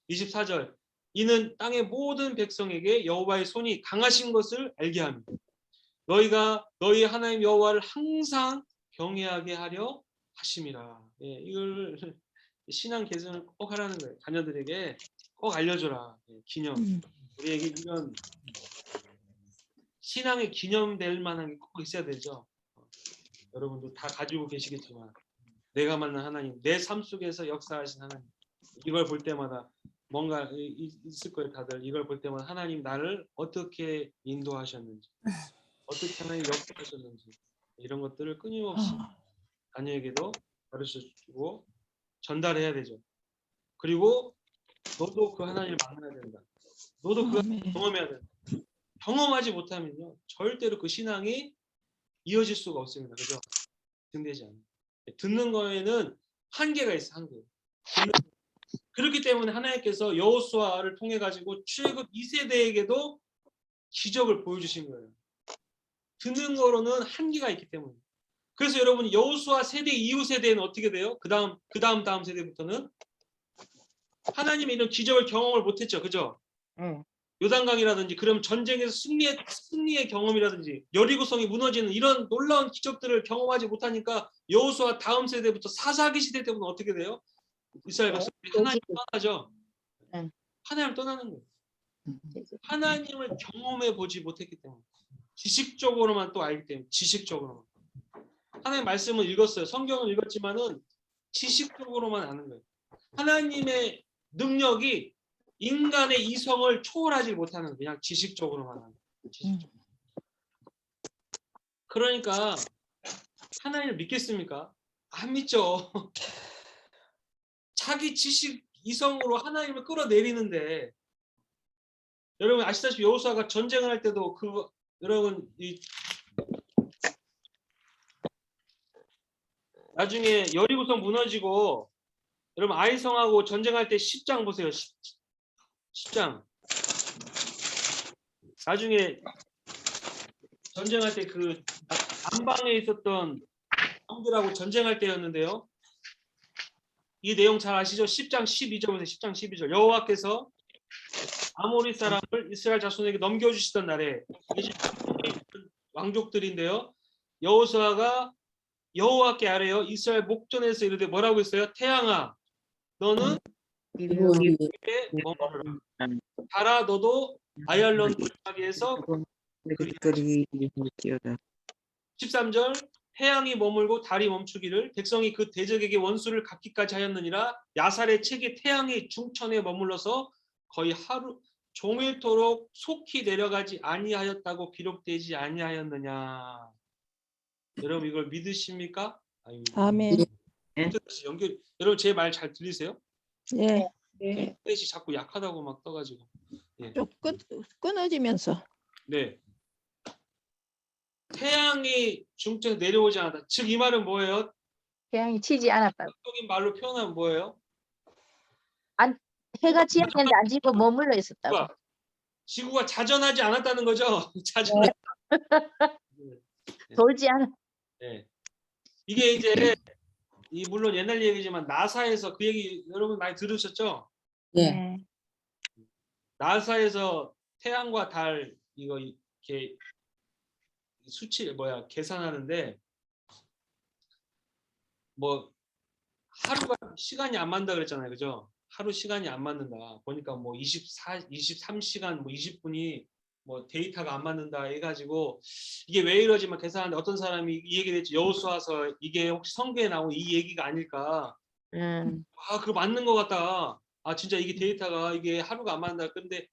24절 이는 땅의 모든 백성에게 여호와의 손이 강하신 것을 알게 합니다. 너희가 너희 하나님 여호와를 항상 경외하게 하려 하심이라. 예, 이걸 신앙 계승을 꼭 하라는 거예요. 자녀들에게 꼭 알려줘라. 예, 기념. 우리에게 이런 신앙의 기념될 만한 게 꼭 있어야 되죠. 여러분도 다 가지고 계시겠지만 내가 만난 하나님, 내 삶 속에서 역사하신 하나님 이걸 볼 때마다 뭔가 있을 거예요. 다들 이걸 볼 때마다 하나님 나를 어떻게 인도하셨는지 어떻게 하나님 역사하셨는지 이런 것들을 끊임없이 자녀에게도 가르쳐주고 전달해야 되죠. 그리고 너도 그 하나님을 만나야 된다. 너도 그 하나님을 경험해야 된다. 경험하지 못하면요 절대로 그 신앙이 이어질 수가 없습니다. 그죠? 증되지 않아요. 듣는 거에는 한계가 있어. 한계. 그렇기 때문에 하나님께서 여호수아를 통해 가지고 출애굽 2세대에게도 기적을 보여주신 거예요. 듣는 거로는 한계가 있기 때문에 그래서 여러분 여호수아 세대 이후 세대는 어떻게 돼요? 다음 세대부터는 하나님의 이런 기적을 경험을 못했죠, 그죠? 요단강이라든지 그럼 전쟁에서 승리의 경험이라든지 여리고성이 무너지는 이런 놀라운 기적들을 경험하지 못하니까 여호수아 다음 세대부터 사사기 시대 때부터 어떻게 돼요? 이스라엘 백성들이 하나님을 떠나죠. 네. 하나님을 떠나는 거예요. 하나님을 경험해 보지 못했기 때문에 지식적으로만 또 알기 때문에 지식적으로만 하나님의 말씀을 읽었어요. 성경을 읽었지만은 지식적으로만 아는 거예요. 하나님의 능력이 인간의 이성을 초월하지 못하는 그냥 지식적으로만 하는 거예요. 그러니까 하나님을 믿겠습니까? 안 믿죠. 자기 지식 이성으로 하나님을 끌어내리는데 여러분 아시다시피 여호수아가 전쟁을 할 때도 여러분 나중에 여리고성 무너지고 여러분 아이성하고 전쟁할 때 10장 보세요. 10장. 나중에 전쟁할 때 그 남방에 있었던 형들하고 전쟁할 때였는데요. 이 내용 잘 아시죠? 10장 12절 보세요. 10장 12절. 여호와께서 아모리 사람을 이스라엘 자손에게 넘겨주시던 날에 왕족들인데요. 여호수아가 여호와께 아뢰어 이스라엘 목전에서 이르되 뭐라고 했어요? 태양아 너는 이리에 머무르라. 달아 너도 아얄론 골짜기에서 그리 13절 태양이 머물고 달이 멈추기를 백성이 그 대적에게 원수를 갚기까지 하였느니라. 야살의 책이 태양의 중천에 머물러서 거의 하루 종일토록 속히 내려가지 아니하였다고 기록되지 아니하였느냐. 여러분 이걸 믿으십니까? 아멘. 여러분 제 말 잘 들리세요? 예. 인터넷이 자꾸 약하다고 막 떠가지고. 좀 끊어지면서. 네. 태양이 중천에 내려오지 않았다. 즉 이 말은 뭐예요? 태양이 치지 않았다. 적인 말로 표현하면 뭐예요? 해가 지었는데 안 지고 머물러 있었다고. 지구가 자전하지 않았다는 거죠. 자전. 돌지 않아. 네. 이게 이제 물론 옛날 얘기지만 나사에서 그 얘기 여러분 많이 들으셨죠? 네. 나사에서 태양과 달 이거 이렇게 수치 계산하는데 뭐 하루가 시간이 안 맞는다 그랬잖아요, 그죠? 하루 시간이 안 맞는다. 보니까 뭐 23시간 뭐 20분이 뭐 데이터가 안 맞는다 해가지고 이게 왜 이러지만 계산하는데 어떤 사람이 이 얘기를 했지. 여호수아서 이게 혹시 성경에 나온 이 얘기가 아닐까? 그거 맞는 것 같다. 진짜 이게 데이터가 이게 하루가 안 맞는다. 근데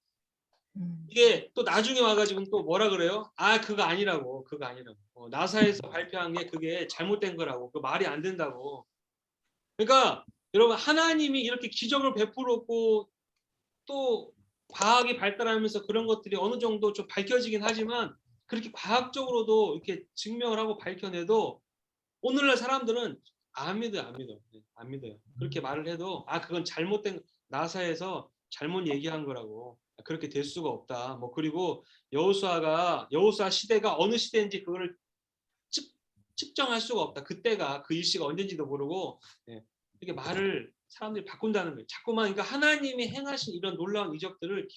이게 또 나중에 와가지고 또 뭐라 그래요? 그거 아니라고. 나사에서 발표한 게 그게 잘못된 거라고. 그 말이 안 된다고. 그러니까 여러분 하나님이 이렇게 기적을 베풀었고 또 과학이 발달하면서 그런 것들이 어느 정도 좀 밝혀지긴 하지만 그렇게 과학적으로도 이렇게 증명을 하고 밝혀내도 오늘날 사람들은 안 믿어요. 그렇게 말을 해도 그건 잘못된 나사에서 잘못 얘기한 거라고. 그렇게 될 수가 없다. 뭐 그리고 여호수아 시대가 어느 시대인지 그거를 측정할 수가 없다. 그때가 그 일시가 언젠지도 모르고 이렇게 말을 사람들이 바꾼다는 거예요. 자꾸만 그러니까 하나님이 행하신 이런 놀라운 기적들을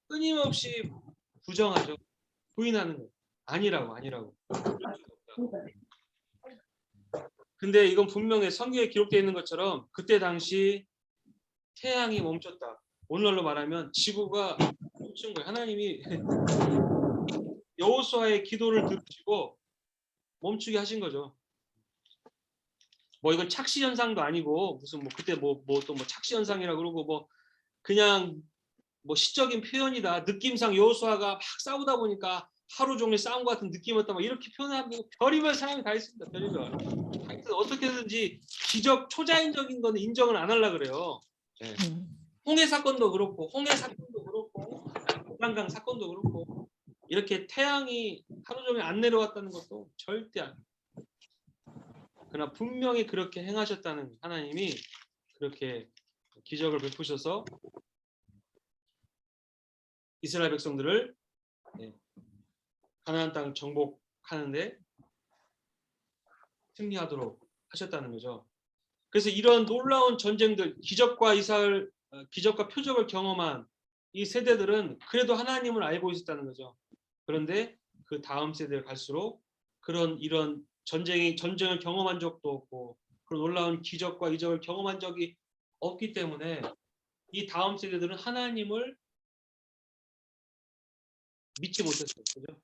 끊임없이 부정하죠. 부인하는 거예요. 아니라고. 근데 이건 분명히 성경에 기록되어 있는 것처럼 그때 당시 태양이 멈췄다. 오늘날로 말하면 지구가 멈춘 거예요. 하나님이 여호수아의 기도를 들으시고 멈추게 하신 거죠. 뭐 이건 착시 현상도 아니고 무슨 뭐 그때 또 착시 현상이라 그러고 뭐 그냥 뭐 시적인 표현이다. 느낌상 여호수아가 막 싸우다 보니까 하루 종일 싸운 것 같은 느낌이었다. 막 이렇게 표현하고 별의별 사람이 다 있습니다. 별의별. 하여튼 어떻게든지 기적 초자연적인 거는 인정을 안 하려고 그래요. 네. 홍해 사건도 그렇고 요단강 사건도 그렇고 이렇게 태양이 하루 종일 안 내려왔다는 것도 절대 안. 그러나 분명히 그렇게 행하셨다는 하나님이 그렇게 기적을 베푸셔서 이스라엘 백성들을 가나안 땅 정복하는데 승리하도록 하셨다는 거죠. 그래서 이런 놀라운 전쟁들, 기적과 표적을 경험한 이 세대들은 그래도 하나님을 알고 있었다는 거죠. 그런데 그 다음 세대를 갈수록 이런 전쟁을 경험한 적도 없고 그런 놀라운 기적과 이적을 경험한 적이 없기 때문에 이 다음 세대들은 하나님을 믿지 못했어요. 그죠?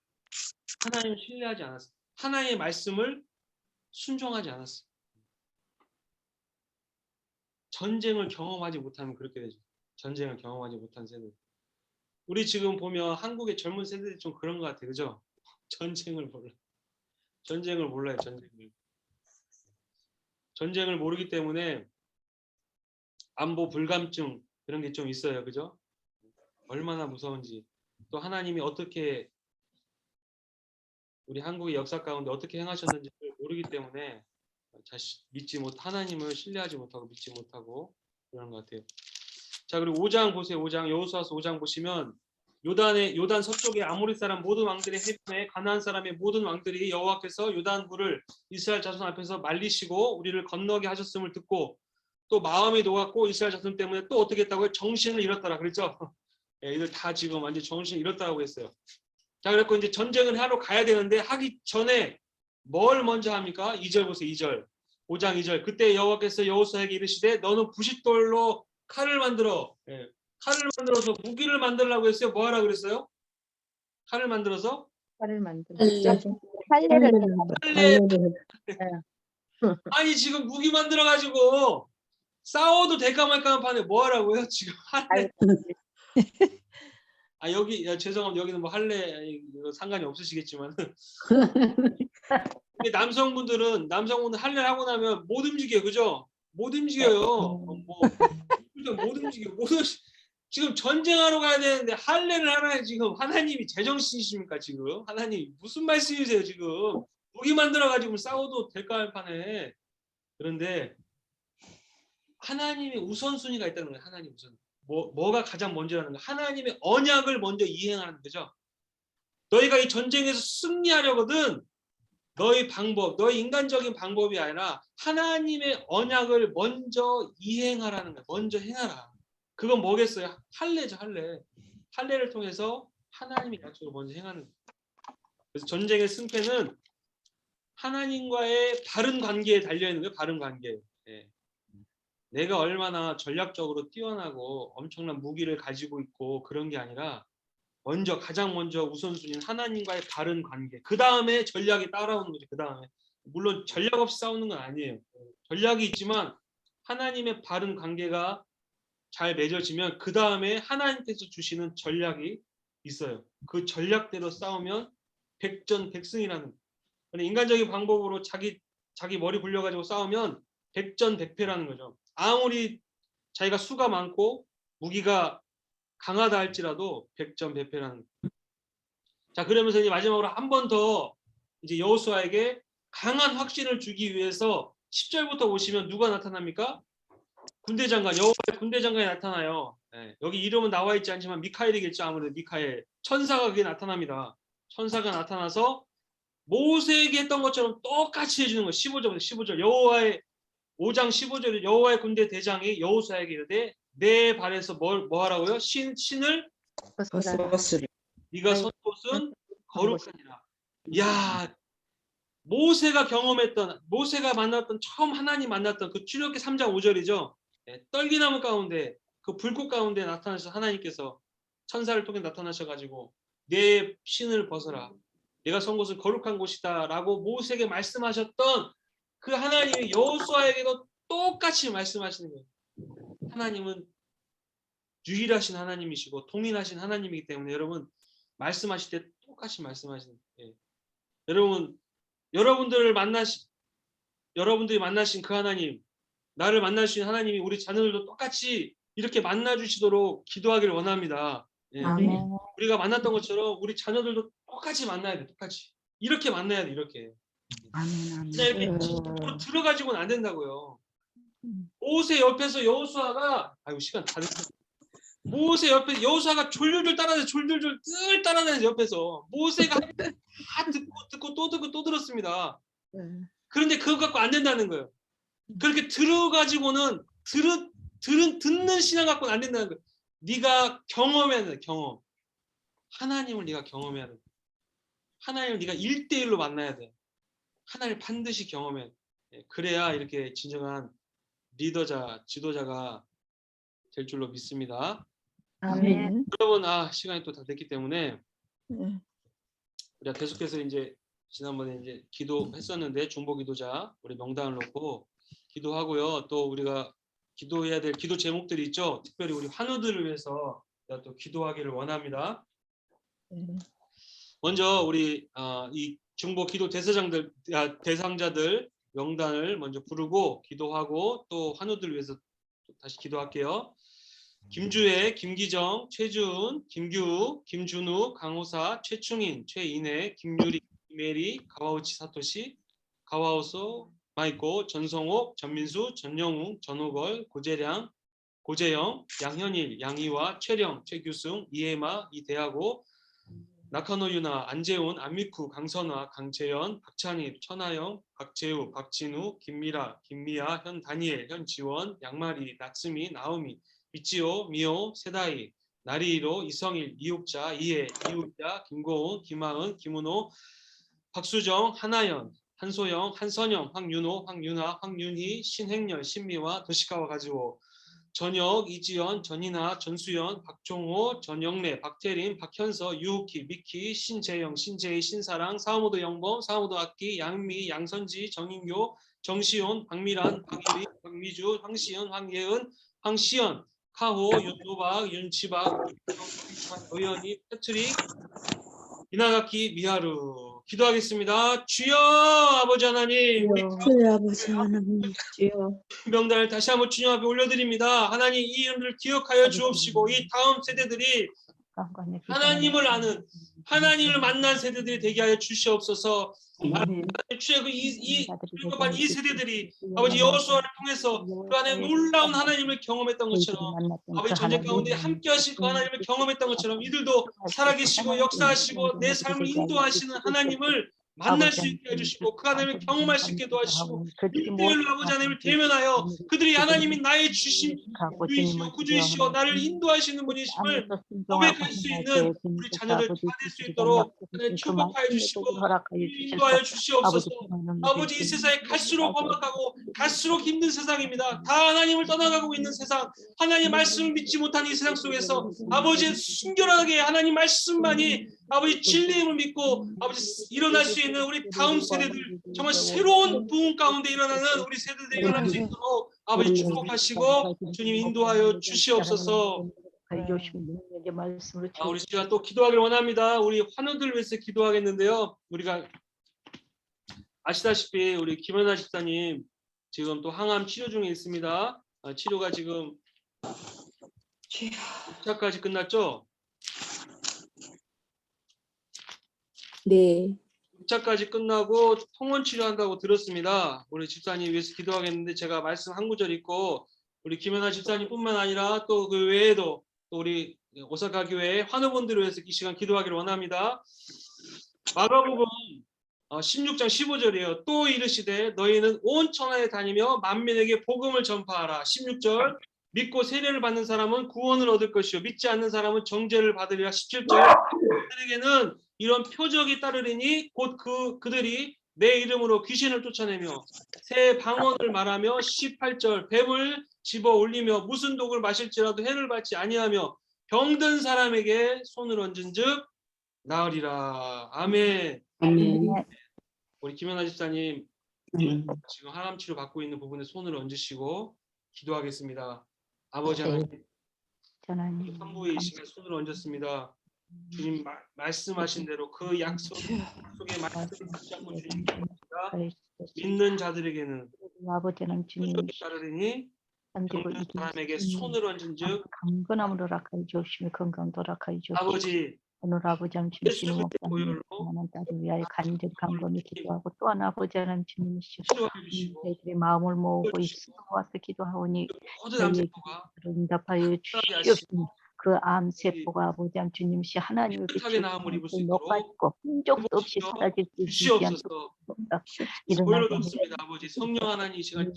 하나님을 신뢰하지 않았어요. 하나님의 말씀을 순종하지 않았어요. 전쟁을 경험하지 못하면 그렇게 되죠. 전쟁을 경험하지 못한 세대. 우리 지금 보면 한국의 젊은 세대들이 좀 그런 것 같아요. 그죠? 전쟁을 몰라요. 전쟁을 모르기 때문에 안보 불감증 그런 게 좀 있어요. 그죠? 얼마나 무서운지. 또 하나님이 어떻게 우리 한국의 역사 가운데 어떻게 행하셨는지 모르기 때문에 하나님을 신뢰하지 못하고 믿지 못하고 그런 것 같아요. 자, 그리고 5장 보세요. 5장 여호수아서 5장 보시면 요단 서쪽의 아모리 사람 모든 왕들의 해변에 가나안 사람의 모든 왕들이 여호와께서 요단굴을 이스라엘 자손 앞에서 말리시고 우리를 건너게 하셨음을 듣고 또 마음이 녹았고 이스라엘 자손 때문에 또 어떻게 했다고요? 정신을 잃었더라 그랬죠. 예, 이들 다 지금 완전 정신을 잃었다고 했어요. 자, 그래서 이제 전쟁을 하러 가야 되는데 하기 전에 뭘 먼저 합니까? 2절 보세요. 2절. 5장 2절. 그때 여호와께서 여호수아에게 이르시되 너는 부싯돌로 칼을 만들어. 예, 칼을 만들어서 무기를 만들라고 했어요. 뭐 하라고 그랬어요? 칼을 만들어서 칼을 만들어. 할례를 할례. 네. 아니 지금 무기 만들어 가지고 싸워도 될까 말까 판에 뭐 하라고요? 지금 할례. 아 여기 죄송합니다. 여기는 뭐 할례 상관이 없으시겠지만 남성분들 할례를 하고 나면 못 움직여요. 그죠? 못 움직여요. 못 움직여. 지금 전쟁하러 가야 되는데 할례를 하나요? 지금 하나님이 제정신이십니까? 지금 하나님 무슨 말씀이세요? 지금 무기 만들어 가지고 싸워도 될까 할 판에. 그런데 하나님의 우선순위가 있다는 거예요. 하나님 우선. 뭐가 가장 먼저라는 거예요. 하나님의 언약을 먼저 이행하는 거죠. 너희가 이 전쟁에서 승리하려거든 너희 인간적인 방법이 아니라 하나님의 언약을 먼저 이행하라는 거예요. 먼저 행하라. 그건 뭐겠어요? 할례죠. 할례를 통해서 하나님의 약속을 먼저 행하는 거예요. 그래서 전쟁의 승패는 하나님과의 바른 관계에 달려있는 거예요. 바른 관계. 예. 내가 얼마나 전략적으로 뛰어나고 엄청난 무기를 가지고 있고 그런 게 아니라 가장 먼저 우선순위는 하나님과의 바른 관계. 그 다음에 전략이 따라오는 거죠. 그 다음에 물론 전략 없이 싸우는 건 아니에요. 전략이 있지만 하나님의 바른 관계가 잘 맺어지면 그 다음에 하나님께서 주시는 전략이 있어요. 그 전략대로 싸우면 백전백승이라는. 인간적인 방법으로 자기 머리 굴려가지고 싸우면 백전백패라는 거죠. 아무리 자기가 수가 많고 무기가 강하다 할지라도 백전백패라는. 자, 그러면서 이제 마지막으로 한 번 더 이제 여호수아에게 강한 확신을 주기 위해서 10절부터 보시면 누가 나타납니까? 군대장관, 여호와의 군대장관이 나타나요. 네, 여기 이름은 나와 있지 않지만 미카엘이겠죠. 아무래도 미카엘. 천사가 그게 나타납니다. 천사가 나타나서 모세에게 했던 것처럼 똑같이 해주는 거예요. 15절. 여호와의 5장 15절에 여호와의 군대 대장이 여호수아에게 이르되 내 발에서 뭐 하라고요? 신을 벗으라. 네가 선 곳은 거룩하니라. 야, 모세가 만났던 처음 하나님 만났던 그 출애굽기 3장 5절이죠. 떨기나무 가운데 그 불꽃 가운데 나타나셔서 하나님께서 천사를 통해 나타나셔가지고 내 신을 벗어라. 내가 선 곳은 거룩한 곳이다라고 모세에게 말씀하셨던 그 하나님이 여호수아에게도 똑같이 말씀하시는 거예요. 하나님은 유일하신 하나님이시고 동일하신 하나님이기 때문에 여러분 말씀하실 때 똑같이 말씀하시는 거예요. 여러분들이 만나신 그 하나님, 나를 만날 수 있는 하나님이 우리 자녀들도 똑같이 이렇게 만나주시도록 기도하기를 원합니다. 예. 아멘. 우리가 만났던 것처럼 우리 자녀들도 똑같이 만나야 돼. 똑같이. 이렇게 만나야 돼. 이렇게. 아멘. 그냥 이렇게 지식으로 들어가지고는 안 된다고요. 모세 옆에서 여호수아가 시간 다 됐어. 모세 옆에 여호수아가 졸졸 따라다녀. 졸졸 늘 따라다녀 옆에서. 모세가 다 듣고 또 들었습니다. 그런데 그거 갖고 안 된다는 거예요. 그렇게 들어가지고는 듣는 신앙 갖고는 안 된다는 거예요. 네가 경험해야 돼. 경험. 하나님을 네가 경험해야 돼. 하나님을 네가 1대1로 만나야 돼. 하나님을 반드시 경험해. 그래야 이렇게 진정한 리더자, 지도자가 될 줄로 믿습니다. 아멘. 여러분, 시간이 또 다 됐기 때문에 네. 우리가 계속해서 이제 지난번에 이제 기도했었는데 중보 기도자 우리 명단을 놓고 기도하고요. 또 우리가 기도해야 될 기도 제목들이 있죠. 특별히 우리 환우들을 위해서 내가 또 기도하기를 원합니다. 네. 먼저 우리 이 중보 기도 대상자들 명단을 먼저 부르고 기도하고 또 환우들을 위해서 다시 기도할게요. 김주혜, 김기정, 최준, 김규, 김준우, 강호사, 최충인, 최인혜, 김유리, 김혜리, 가와우치 사토시, 가와우소, 마이코, 전성옥, 전민수, 전영웅, 전호걸, 고재량, 고재영, 양현일, 양희화, 최령, 최규승, 이혜마, 이대하고, 나카노 유나, 안재훈, 안미쿠, 강선화, 강채연, 박찬입, 천하영, 박재우, 박진우, 김미라, 김미아, 현다니엘, 현지원, 양마리, 나츠미, 나우미, 미치오, 미오, 세다이, 나리히로, 이성일, 이육자, 이해, 이우자, 김고은, 김하은, 김은호, 박수정, 한하연, 한소영, 한선영, 황윤호, 황윤아, 황윤희, 신행렬, 신미화, 도시카와 가지오, 전혁, 이지연, 전인아, 전수연, 박종호, 전영래, 박태림, 박현서, 유우키, 미키, 신재영, 신재희, 신사랑, 사무도 영범, 사무도 악기, 양미, 양선지, 정인교, 정시온, 박미란, 박유리, 박미주, 황시연, 황예은, 황시연, 카호, 윤노박, 윤치박, 도연이, 패트릭, 이나가키, 미하루. 기도하겠습니다. 주여 아버지 하나님, 우리 주여 아버지 하나님, 주여. 명단을 다시 한번 주님 앞에 올려드립니다. 하나님 이 이름을 기억하여 주옵시고 이 다음 세대들이 하나님을 아는 하나님을 만난 세대들이 되게 하여 주시옵소서. 주여 이 세대들이 아버지 여호수아를 통해서 그 안에 놀라운 하나님을 경험했던 것처럼 아버지 전쟁 가운데 함께 하신 그 하나님을 경험했던 것처럼 이들도 살아계시고 역사하시고 내 삶을 인도하시는 하나님을 만날 수 있게 해주시고 그 하나님을 경험할 수 있게 도와주시고 일대일로 아버지 하나님을 대면하여 그들이 하나님이 나의 주신 주이시오 구주이시오 나를 인도하시는 분이심을 고백할 수 있는 우리 자녀들 다 될 수 있도록 하나님 축복하여 주시고 인도하여 주시옵소서. 아버지 이 세상에 갈수록 험악하고 갈수록 힘든 세상입니다. 다 하나님을 떠나가고 있는 세상 하나님 말씀을 믿지 못한 이 세상 속에서 아버지의 순결하게 하나님 말씀만이 아버지 진리임을 믿고 아버지 일어날 수 있는 우리 다음 세대들 정말 새로운 부흥 가운데 일어나는 우리 세대들이 일어날 수 있도록 아버지 축복하시고 주님 인도하여 주시옵소서. 우리 시간 또 기도하기를 원합니다. 우리 환우들 위해서 기도하겠는데요. 우리가 아시다시피 우리 김연아 집사님 지금 또 항암 치료 중에 있습니다. 치료가 지금 2차까지 끝났죠? 네, 2차까지 끝나고 통원 치료한다고 들었습니다. 우리 집사님 위해서 기도하겠는데 제가 말씀 한 구절 읽고 우리 김연아 집사님뿐만 아니라 또 그 외에도 또 우리 오사카 교회 환우분들을 위해서 이 시간 기도하기를 원합니다. 마가복음 16장 15절이에요. 또 이르시되 너희는 온 천하에 다니며 만민에게 복음을 전파하라. 16절 믿고 세례를 받는 사람은 구원을 얻을 것이요 믿지 않는 사람은 정죄를 받으리라. 17절 그들에게는 이런 표적이 따르리니 곧 그들이 내 이름으로 귀신을 쫓아내며 새 방언을 말하며 18절 뱀을 집어 올리며 무슨 독을 마실지라도 해를 받지 아니하며 병든 사람에게 손을 얹은즉 나으리라. 아멘. 아멘. 우리 김연아 집사님 지금 항암 치료 받고 있는 부분에 손을 얹으시고 기도하겠습니다. 아버지 하나님 산부의 이 시간 손을 얹었습니다. 주님 말씀하신 대로 그 약속 속에 말씀을 붙잡고 주님 기도합니다. 믿는 자들에게는 아버지는 주님 표적이 따르리니 병든 사람에게 손을 얹은즉 강건함으로 락하여 주시며 건강도 락하여 주시며 아버지 오늘 아버지 하나님 주님 목사님 하나님 딸을 위하여 간절히 강건히 기도하고 또 하나 아버지 하나님 주님이시오 치료해 주시고 저희들의 마음을 모으고 있어 와서 기도하오니 모든 저희의 암세포가 기도를 응답하여 주시옵소서. 그 암 세포가 아버지 하나님 주님이시 하나님을 깨끗하게 나음을 입을 수 있도록 높아지고 흔적도 없이 사라질 수 주시옵소서. 일어나게 보여줬습니다. 아버지 성령 하나님 이 시간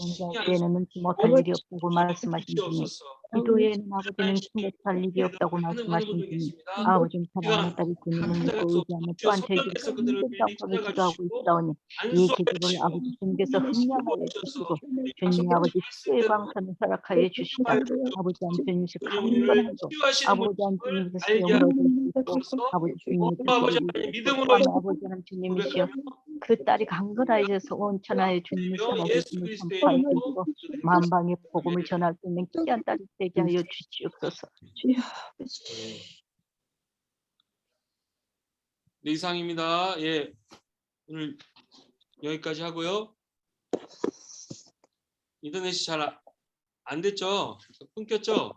외에는 못할 일이 없다고 말씀하신 주님, 주시옵소서. 기도에는 아버지는 못할 일이 없다고 말씀하신 주님, 아버지 사랑하는 딸이 주님을 믿고 의지하며 또한 저희들이 힘들다고 기도하고 있사오니 이 기도를 아버지 주님께서 흠량하여 주시고 주님 아버지 수의 방편을 허락하여 주시다. 아버지 주님께서 강건하고 아버지 주님께서 영으로 주시고 아버지 주님께서 믿음으로 아버지 주님이시여 그 딸이 강건하여져서 온 천하의 주님을 살아주시는 전파해주시고 만방의 복음을 전할 수 있는 귀한 딸이 되게 하여 주시옵소서. 네, 이상입니다. 예, 오늘 여기까지 하고요. 인터넷이 잘 안 됐죠? 끊겼죠?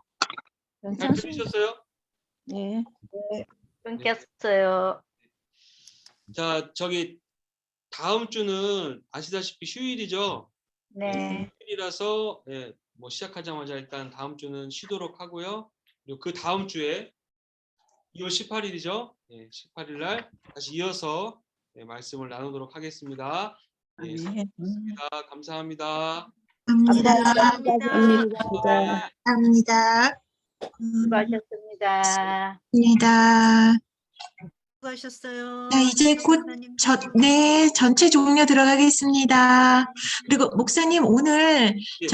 잘 들으셨어요? 네. 끊겼어요. 자, 저기 다음 주는 아시다시피 휴일이죠? 네. 휴일이라서 예, 뭐 시작하자마자 일단 다음 주는 쉬도록 하고요. 그리고 그 다음 주에 2월 18일이죠? 예, 18일 날 다시 이어서 예, 말씀을 나누도록 하겠습니다. 예, 수고하셨습니다. 감사합니다. 감사합니다. 감사합니다. 수고하셨습니다. 감사합니다. 수고하셨어요. 자, 이제 곧 목사님. 전체 종료 들어가겠습니다. 그리고 목사님 오늘 예.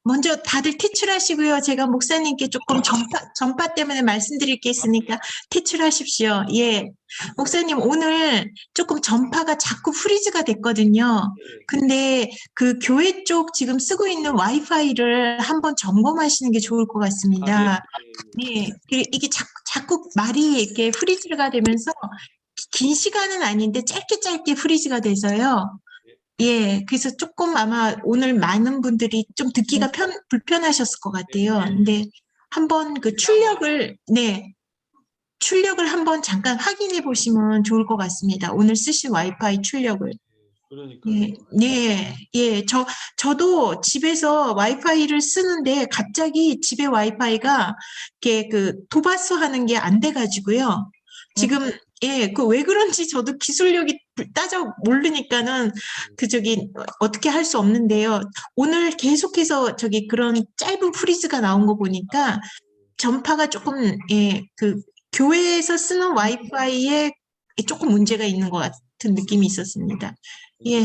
먼저 다들 퇴출하시고요. 제가 목사님께 조금 전파 때문에 말씀드릴 게 있으니까 퇴출하십시오. 예. 목사님 오늘 조금 전파가 자꾸 프리즈가 됐거든요. 근데 그 교회 쪽 지금 쓰고 있는 와이파이를 한번 점검하시는 게 좋을 것 같습니다. 네, 이게 자꾸 말이 이렇게 프리즈가 되면서 긴 시간은 아닌데 짧게 프리즈가 돼서요. 예, 그래서 조금 아마 오늘 많은 분들이 좀 듣기가 불편하셨을 것 같아요. 근데 한번 그 출력을 한번 잠깐 확인해 보시면 좋을 것 같습니다. 오늘 쓰신 와이파이 출력을. 그러니까요. 예. 저도 집에서 와이파이를 쓰는데 갑자기 집에 와이파이가 이렇게 그 도바스 하는 게 안 돼가지고요. 지금 왜 그런지 저도 기술력이 따져 모르니까는 어떻게 할 수 없는데요. 오늘 계속해서 그런 짧은 프리즈가 나온 거 보니까 전파가 조금 그 교회에서 쓰는 와이파이에 조금 문제가 있는 것 같은 느낌이 있었습니다. 예.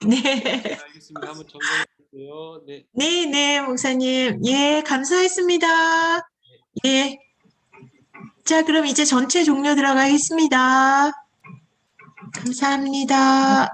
네. 알겠습니다. 한번 점검해 볼게요. 네. 네, 목사님. 예, 감사했습니다. 예. 자, 그럼 이제 전체 종료 들어가겠습니다. 감사합니다.